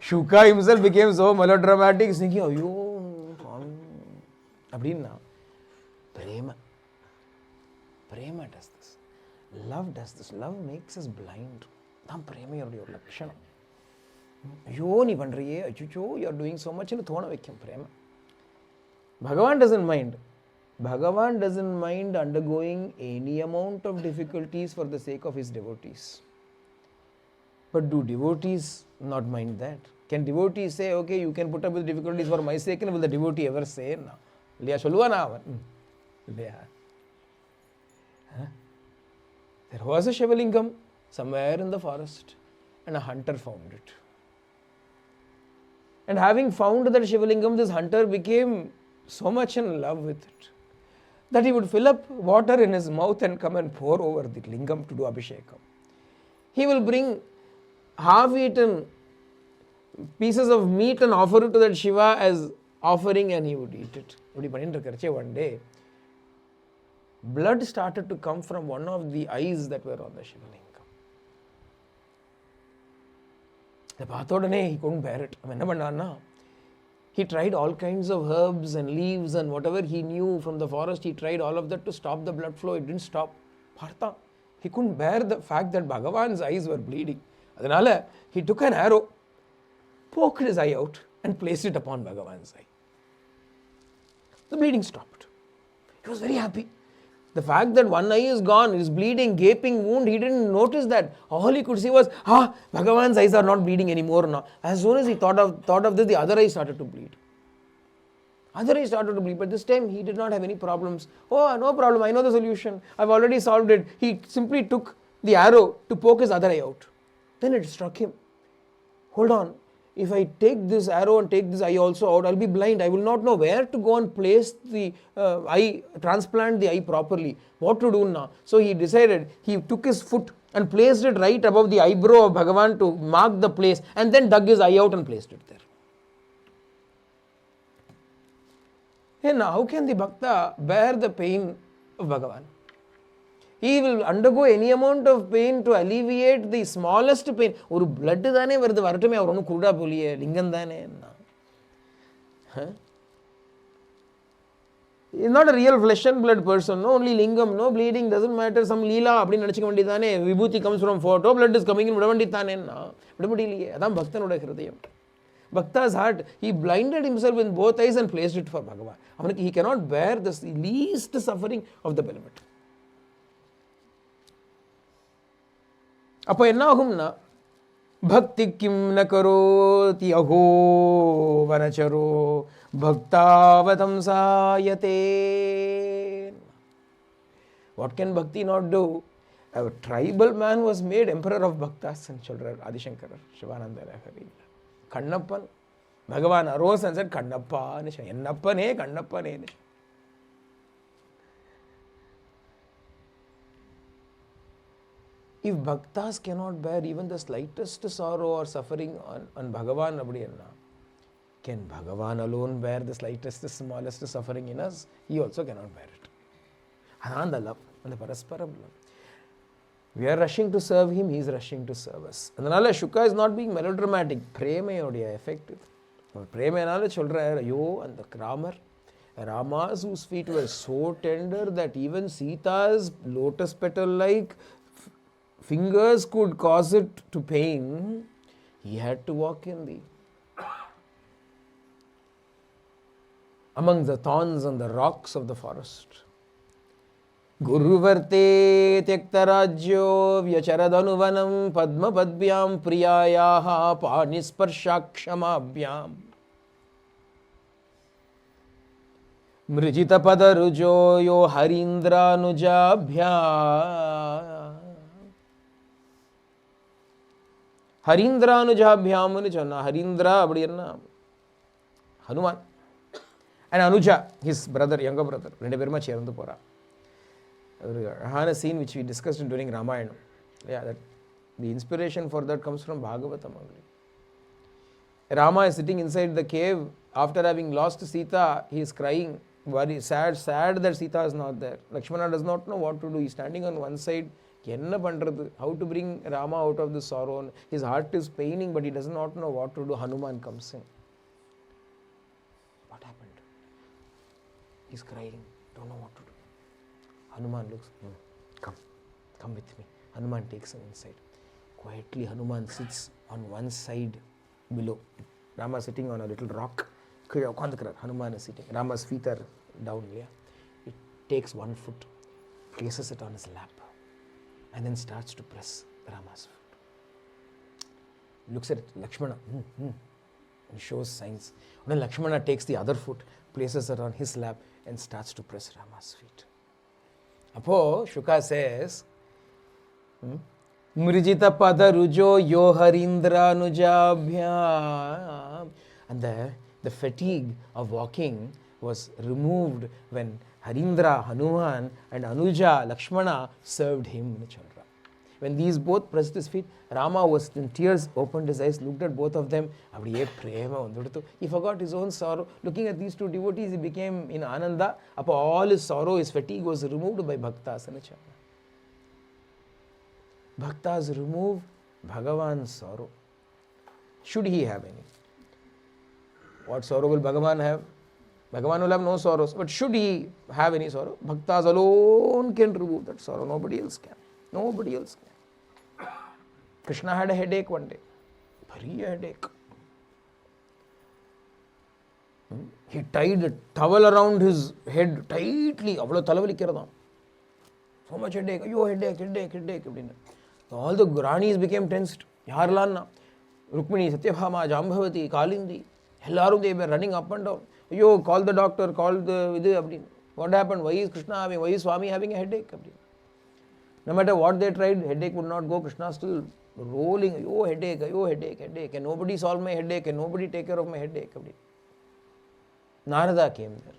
Shuka himself became so melodramatic, thinking, Ayo, Abdina. Prema does this. Love does this. Love makes us blind. Tham prema yorudiya lakshana. Ayo, nee pandriye, achucho, you are doing so much, inu thona vekkam prema. Bhagavan doesn't mind. Bhagavan doesn't mind undergoing any amount of difficulties for the sake of his devotees. But do devotees not mind that? Can devotees say, okay, you can put up with difficulties for my sake, and will the devotee ever say, no? There was a Shivalingam somewhere in the forest, and a hunter found it. And having found that Shivalingam, this hunter became so much in love with it that he would fill up water in his mouth and come and pour over the lingam to do abhishekam. He will bring half-eaten pieces of meat and offer it to that Shiva as offering, and he would eat it. One day, blood started to come from one of the eyes that were on the Shivalingam. The Pathodane, he couldn't bear it. He tried all kinds of herbs and leaves and whatever he knew from the forest. He tried all of that to stop the blood flow. It didn't stop. Partha, he couldn't bear the fact that Bhagavan's eyes were bleeding. Adanala, he took an arrow, poked his eye out, and placed it upon Bhagavan's eye. The bleeding stopped. He was very happy. The fact that one eye is gone, is bleeding, gaping wound, he didn't notice that. All he could see was, Bhagavan's eyes are not bleeding anymore now. As soon as he thought of this, the other eye started to bleed. But this time he did not have any problems. Oh, no problem, I know the solution. I've already solved it. He simply took the arrow to poke his other eye out. Then it struck him. Hold on. If I take this arrow and take this eye also out, I'll be blind. I will not know where to go and place the eye, transplant the eye properly. What to do now? So he decided, he took his foot and placed it right above the eyebrow of Bhagavan to mark the place, and then dug his eye out and placed it there. Hey, now how can the Bhakta bear the pain of Bhagavan? He will undergo any amount of pain to alleviate the smallest pain. Oru blood daane varudhu varatume avaru onnu kuruda poliye lingam daane. He's not a real flesh and blood person. No, only lingam, no bleeding, doesn't matter. Some leela, அப்படின்னு நினச்சிக்க வேண்டியதானே. Vibhuti comes from photo, blood is coming in, விட வேண்டியதானேன்னா விட முடியலையே. அதான் பக்தனோட ஹிருதயம். Bhakta's heart, he blinded himself in both eyes and placed it for Bhagavan. அவனுக்கு he cannot bear the least suffering of the beloved. அப்போ என்ன ஆகும்னா பக்தி கிம் ந கரோதி அஹோ வனச்சரோ பக்தாவதம் சாயதே. What can bhakti not do? A tribal man was made emperor of bhaktas and சொல்றார் ஆதிசங்கரர் சிவானந்த லஹரியில். கண்ணப்பன் பகவான் arose and said கண்ணப்பான்னு என்னப்பனே கண்ணப்பனேன்னு. If bhaktas cannot bear even the slightest sorrow or suffering on Bhagavan, can Bhagavan alone bear the slightest, smallest suffering in us? He also cannot bear it. That's the love, and the parasparam love. We are rushing to serve him, he is rushing to serve us. And then Shuka is not being melodramatic. Prema effective. Prema and the Ramar. Ramas whose feet were so tender that even Sita's lotus petal like fingers could cause it to pain. He had to walk in among the thorns and the rocks of the forest. Guruvarte tyaktarajyo vyacharadanovanam padma padbyam priyayaha panisparshakshamabhyam mrijita padarujo yo harindra nujabhyam. Harindra nujabhyam nu sonna. Harindra appadi enna Hanuman and Anuja, his brother, younger brother, rendu peruma cherandu pora. A scene which we discussed during Ramayana. Yeah, that the inspiration for that comes from Bhagavatam only. Rama is sitting inside the cave after having lost Sita. He is crying, very sad that Sita is not there. Lakshmana does not know what to do. He is standing on one side. How to bring Rama out of the sorrow. His heart is paining, but he does not know what to do. Hanuman comes in. What happened? He is crying, don't know what to do. Hanuman looks, come with me. Hanuman takes him inside. Quietly, Hanuman sits on one side below. Rama is sitting on a little rock. Hanuman is sitting. Rama's feet are down. He takes one foot, places it on his lap, and then starts to press Rama's foot. Looks at it, Lakshmana, and shows signs. When Lakshmana takes the other foot, places it on his lap, and starts to press Rama's feet. Apo Shuka says, Mrijita pada rujo yo harindra nujabhyam. And the fatigue of walking was removed when Harindra, Hanuman and Anuja, Lakshmana served him in Chandra. When these both pressed his feet, Rama was in tears, opened his eyes, looked at both of them. He forgot his own sorrow. Looking at these two devotees, he became in Ananda. All his sorrow, his fatigue was removed by Bhaktas. Bhaktas remove Bhagavan's sorrow. Should he have any? What sorrow will Bhagavan have? Bhagavan will have no sorrows. But should he have any sorrow? Bhaktas alone can remove that sorrow. Nobody else can. Nobody else can. Krishna had a headache one day. Very headache. He tied a towel around his head tightly. So much headache. Headache. All the Ranis became tensed. Yarlanna, Rukmini, Satyabhama, Jambhavati, Kalindi. They were running up and down. Call the doctor, call the... What happened? Why is Krishna having, why is Swami having a headache? No matter what they tried, headache would not go. Krishna still rolling. Headache. And nobody solved my headache. And nobody take care of my headache. Narada came there.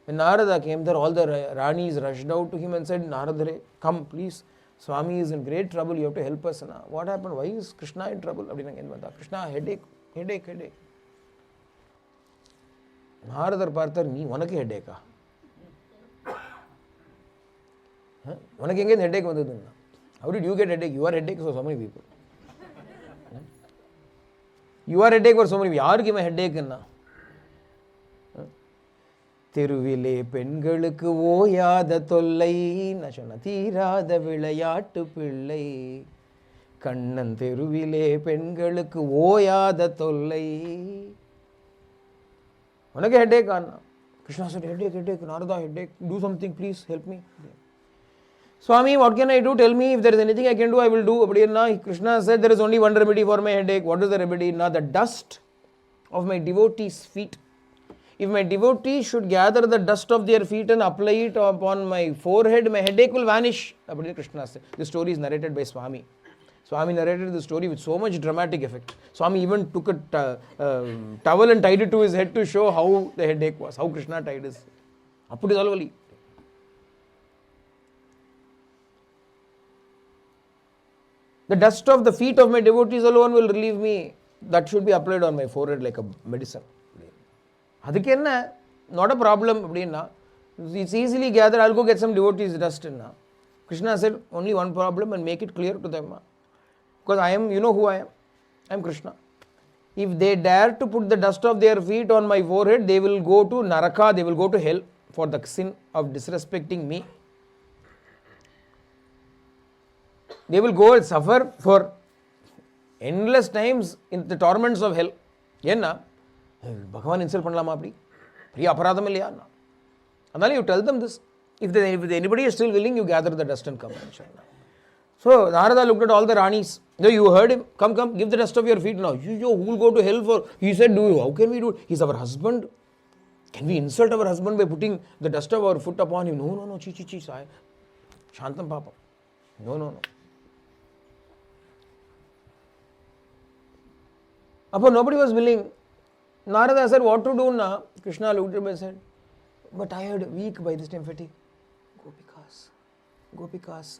When Narada came there, all the Ranis rushed out to him and said, Narada, come please. Swami is in great trouble. You have to help us. What happened? Why is Krishna in trouble? Krishna, headache. Narada Parthar, nee, vanake headache. Headache. How did you get headache? You are headache for so many people. You are headache for so many people. Yaar ki main headache karna? தெருவிலே பெண்களுக்கு ஓயாத தொல்லை, நான் சொன்ன தீராத விளையாட்டு பிள்ளை. கண்ணன் தெருவிலே பெண்களுக்கு ஓயாத தொல்லை. உனக்கு ஹெட்டேக் ஆனா? Krishna said, headache, Narada, headache, do something, please help me. Swami, what can I do? Tell me, if there is anything I can do, I will do. Krishna said, there is only one remedy for my headache. What is the remedy? Now, the dust of my devotees' feet. If my devotees should gather the dust of their feet and apply it upon my forehead, my headache will vanish. Krishna said. This story is narrated by Swami. Swami narrated the story with so much dramatic effect. Swami even took a towel and tied it to his head to show how the headache was, how Krishna tied his. Appudu alvali. The dust of the feet of my devotees alone will relieve me. That should be applied on my forehead like a medicine. Adukku enna? Not a problem. It's easily gathered. I'll go get some devotees' dust. Krishna said, only one problem, and make it clear to them. Because I am, you know who I am? I am Krishna. If they dare to put the dust of their feet on my forehead, they will go to Naraka, they will go to hell for the sin of disrespecting me. They will go and suffer for endless times in the torments of hell. Yenna? Bhagavan insult pannalama appadi? Priya aparadham illaya? Adala you tell them this. If anybody is still willing, you gather the dust and come. So Narada looked at all the Ranis. You heard him. Come, give the dust of your feet now. Who will go to hell for? He said, how can we do it? He's our husband. Can we insult our husband by putting the dust of our foot upon him? No. Chi. Shantam Papa. No. Upon nobody was willing. Narada said, what to do now? Krishna looked at him and said, but tired, weak by this time, fatigue. Gopikas.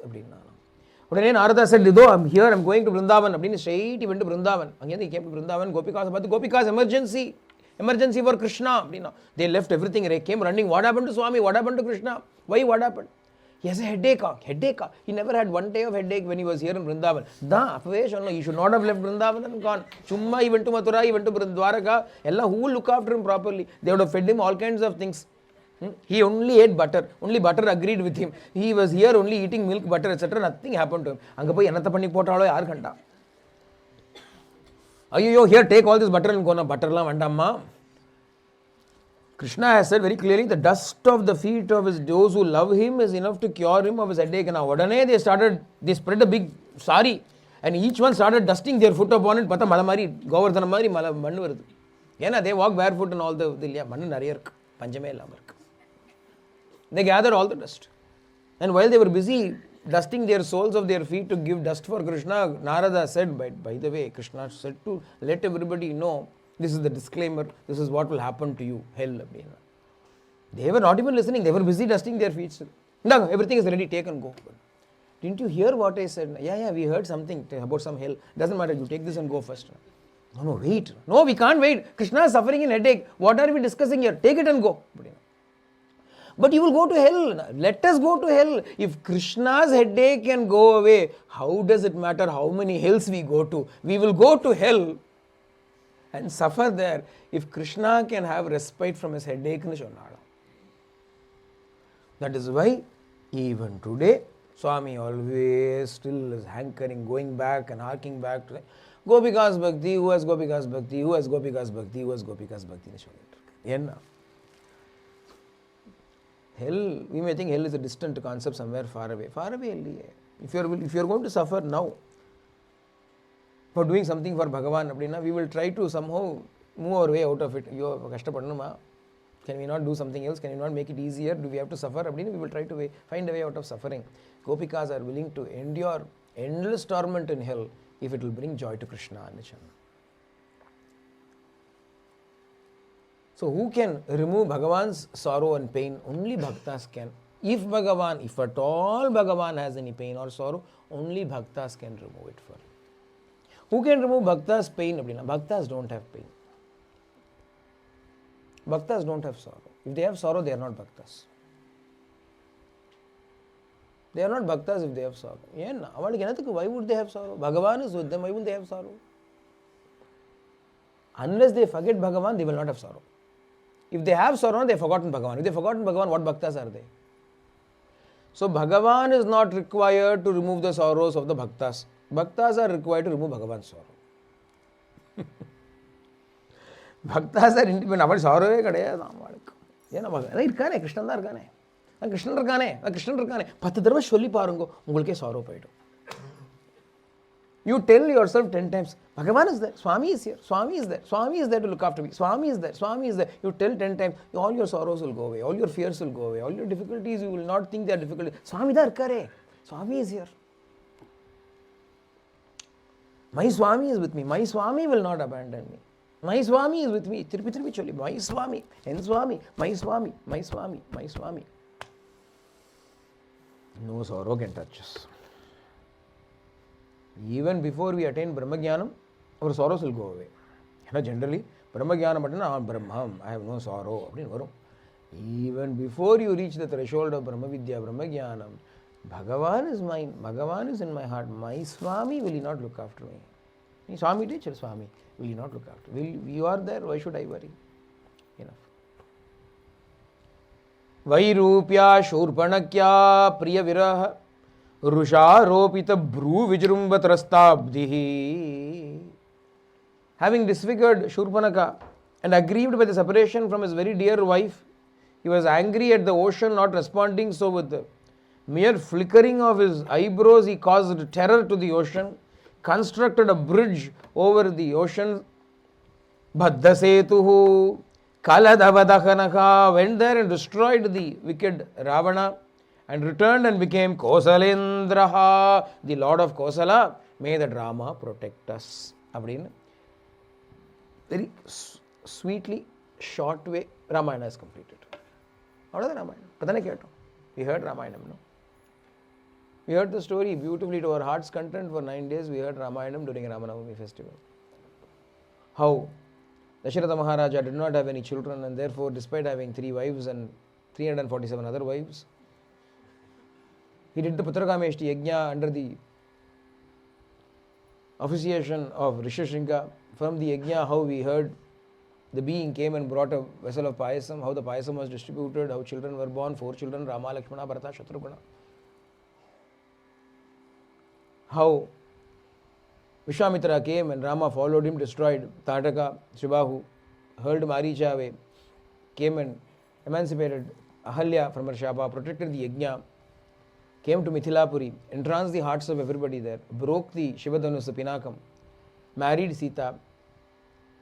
Udaney Narada said, I'm here, I'm going to Vrindavan. Straight he went to Vrindavan. Again he came to Vrindavan, Gopikas. But the Gopikas, emergency for Krishna. They left everything, they came running. What happened to Swami? What happened to Krishna? Why? What happened? He has a headache. He never had one day of headache when he was here in Vrindavan. He should not have left Vrindavan and gone. Chumma, he went to Mathura, he went to Dwaraka. Who will look after him properly? They would have fed him all kinds of things. He only ate butter. Only butter agreed with him. He was here only eating milk, butter, etc. Nothing happened to him. Anga poi enatha panni potalo yaar kanda. Here take all this butter and go na butter la vandamma. Krishna has said very clearly, the dust of the feet of those who love him is enough to cure him of his headache. Now, Odane they spread a big sari and each one started dusting their foot upon it. Pata malamari, Govardhana mari mannu varudhu. Yena they walk barefoot and all the mannu nariya irukku. Panjame illama irukku. They gathered all the dust. And while they were busy dusting their soles of their feet to give dust for Krishna, Narada said, by the way, Krishna said to let everybody know, this is the disclaimer, this is what will happen to you, hell. They were not even listening, they were busy dusting their feet. No, everything is ready, take and go. Didn't you hear what I said? Yeah, we heard something about some hell. Doesn't matter, you take this and go first. No, wait. No, we can't wait. Krishna is suffering in headache. What are we discussing here? Take it and go. But you will go to hell. Let us go to hell. If Krishna's headache can go away, how does it matter how many hells we go to? We will go to hell and suffer there. If Krishna can have respite from his headache, that is why even today, Swami always still is hankering, going back and harking back to Gopikas Bhakti, who has Gopikas Bhakti, who has Gopikas Bhakti, who has Gopikas Bhakti. Hell, we may think hell is a distant concept somewhere far away. Far away. If you are going to suffer now for doing something for Bhagavan, we will try to somehow move our way out of it. Can we not do something else? Can we not make it easier? Do we have to suffer? We will try to find a way out of suffering. Gopikas are willing to endure endless torment in hell if it will bring joy to Krishna. So who can remove Bhagavan's sorrow and pain? Only Bhaktas can. If at all Bhagavan has any pain or sorrow, only Bhaktas can remove it for him. Who can remove Bhakta's pain? Bhaktas don't have pain. Bhaktas don't have sorrow. If they have sorrow, they are not Bhaktas. They are not Bhaktas if they have sorrow. Why would they have sorrow? Bhagavan is with them, why would they have sorrow? Unless they forget Bhagavan, they will not have sorrow. If they have sorrow, they have forgotten Bhagavan. If they have forgotten Bhagavan, what bhaktas are they? So Bhagavan is not required to remove the sorrows of the bhaktas. Bhaktas are required to remove Bhagavan's sorrow. Bhaktas are independent. Our sorrow is not Krishna irkane. Krishna irkane. Krishna irkane. Pathu dharma solli paarengo. Ungalke sorrow paidu. You tell yourself 10 times, Bhagavan is there, Swami is here, Swami is there, Swami is there to look after me, Swami is there, Swami is there. You tell 10 times, all your sorrows will go away, all your fears will go away, all your difficulties, you will not think they are difficult. Swami dar kare, Swami is here. My Swami is with me, my Swami will not abandon me. My Swami is with me, Tirupi Choli, my Swami, N Swami, my Swami, my Swami, my Swami. No sorrow can touch us. Even before we attain Brahmajnanam, our sorrows will go away. Generally, Brahmajnanam, I have no sorrow. Even before you reach the threshold of Brahmavidya, Brahmajnanam, Bhagavan is mine, Bhagavan is in my heart. My Swami will he not look after me? Swami teacher, Swami, will he not look after me? You are there, why should I worry? Enough. Vairupya Shurpanakya Priya Viraha Rusharopita Bru Vijrumbatrastabdihi. Having disfigured Shurpanaka and aggrieved by the separation from his very dear wife, he was angry at the ocean not responding, so with the mere flickering of his eyebrows he caused terror to the ocean, constructed a bridge over the ocean. Bhaddasetuhu Kaladavadahanaka went there and destroyed the wicked Ravana and returned and became Kosalendraha, the Lord of Kosala. May the drama protect us. Very sweetly, short way, Ramayana is completed. How does the Ramayana? We heard Ramayana, no? We heard the story beautifully to our heart's content for 9 days. We heard Ramayana during Ramanavami festival. How Dasharatha Maharaja did not have any children, and therefore, despite having 3 wives and 347 other wives, he did the Putrakameshti Yajna under the officiation of Rishishringa. From the Yajna, how we heard the being came and brought a vessel of payasam, how the payasam was distributed, how children were born, 4 children, Rama, Lakshmana, Bharata, Shatrughna. How Vishwamitra came and Rama followed him, destroyed Tataka, Shibahu, hurled Maricha away, came and emancipated Ahalya from her Shapa, protected the Yajna, came to Mithilapuri, entranced the hearts of everybody there, broke the Shivadhanus, the Pinakam, married Sita,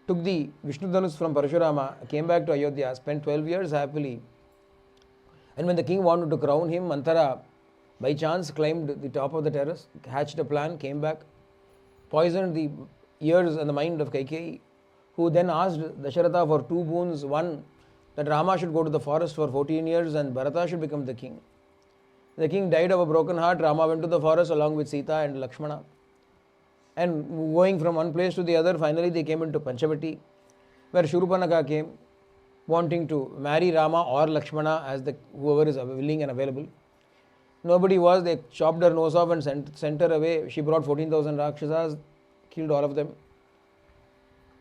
took the Vishnudhanus from Parashurama, came back to Ayodhya, spent 12 years happily. And when the king wanted to crown him, Mantara by chance climbed the top of the terrace, hatched a plan, came back, poisoned the ears and the mind of Kaikeyi, who then asked Dasharatha for 2 boons. One, that Rama should go to the forest for 14 years and Bharata should become the king. The king died of a broken heart. Rama went to the forest along with Sita and Lakshmana. And going from one place to the other, finally they came into Panchavati, where Shurpanaka came, wanting to marry Rama or Lakshmana as whoever is willing and available. Nobody was. They chopped her nose off and sent her away. She brought 14,000 Rakshasas, killed all of them.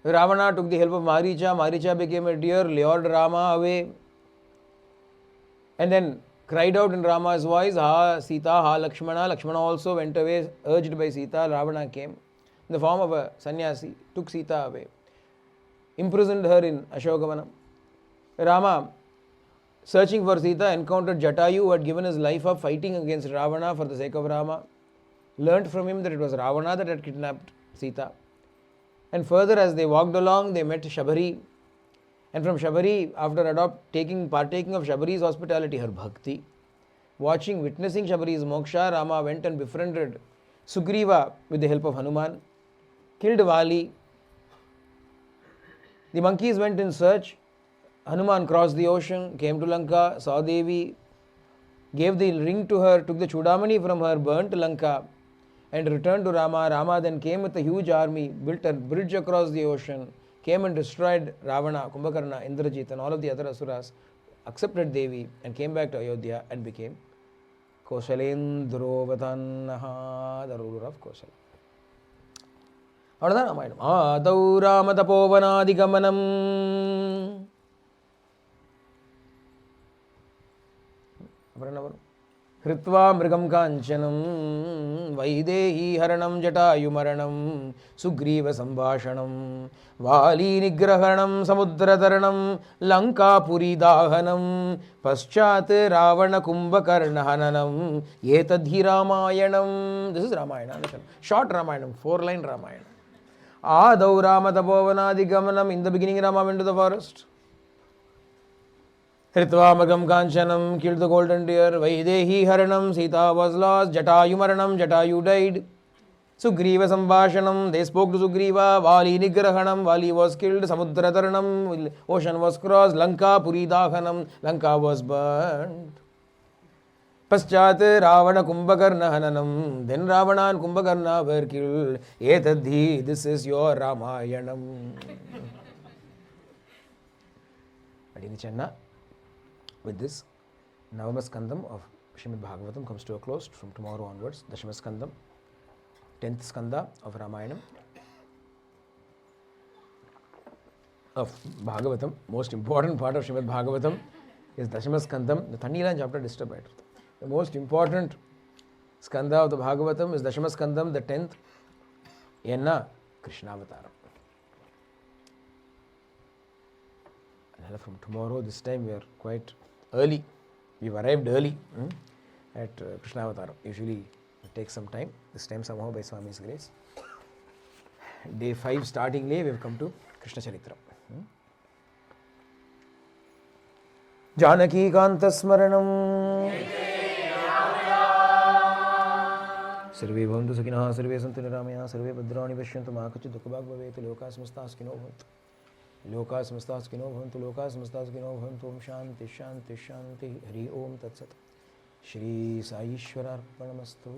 Ravana took the help of Maricha. Maricha became a deer, lured Rama away, and then cried out in Rama's voice, Ha Sita, Ha Lakshmana. Lakshmana also went away, urged by Sita. Ravana came in the form of a sannyasi, took Sita away, imprisoned her in Ashokavanam. Rama, searching for Sita, encountered Jatayu, who had given his life up fighting against Ravana for the sake of Rama. Learnt from him that it was Ravana that had kidnapped Sita. And further, as they walked along, they met Shabari. And from Shabari, after partaking of Shabari's hospitality, her bhakti, witnessing Shabari's moksha, Rama went and befriended Sugriva with the help of Hanuman, killed Vali. The monkeys went in search. Hanuman crossed the ocean, came to Lanka, saw Devi, gave the ring to her, took the Chudamani from her, burnt Lanka, and returned to Rama. Rama then came with a huge army, built a bridge across the ocean, came and destroyed Ravana, Kumbhakarna, Indrajit, and all of the other asuras, accepted Devi, and came back to Ayodhya and became Kosalendrovatannaha, the ruler of Kosala. Adau Ramatapovanadigamanam Hritva mrigam kanchanam Vaidehi haranam jatayumaranam Sugriva sambhashanam Vali nigrahanam Samudrataranam Lankapuri dahanam Paschat Ravana kumbhakarnahananam Etadhi Ramayanam. This is Ramayana. Short Ramayana, 4-line Ramayana. Adau Rama Tapovanadi Gamanam. In the beginning Rama went to the forest. Hritva Magam Kanchanam killed the golden deer. Vaidehi Haranam, Sita was lost. Jatayu Maranam, Jatayu died. Sugriva Sambhashanam, they spoke to Sugriva. Vali Nigrahanam, Vali was killed. Samudra Taranam, ocean was crossed. Lanka Puri Dahanam, Lanka was burned. Paschat Ravana Kumbhakarna Hananam, then Ravana and Kumbhakarna were killed. Etadhi, this is your Ramayanam. Adini Channa. With this, Navama Skandam of Śrīmad Bhāgavatam comes to a close from tomorrow onwards. Dashama Skandam, 10th Skanda of Ramayanam, of Bhagavatam. Most important part of Śrīmad Bhāgavatam is Dashama Skandam. The Thannilan chapter disturbed. The most important Skanda of the Bhagavatam is Dashama Skandam, the 10th, Yenna Krishnavataram. And from tomorrow, this time we are quite early. We've arrived early at Krishnavataram. Usually it takes some time. This time somehow by Swami's grace. Day 5 starting day we have come to Krishna Charitra. Janaki Kanta Smaranam Sarve Bhavantu Sakinaha Sarve Santu Niramaya Sarve Bhadrani Vashyantu Mahakachi Dukhabhag Bhaveti Loka Samastas Kino Bhavantu Loka Samastas Kino Bhavantu Loka Samastas Kino Bhavantu Om Shanti Shanti Shanti Hari Om Tat Sat Shri Sai Ishwararpanamastu.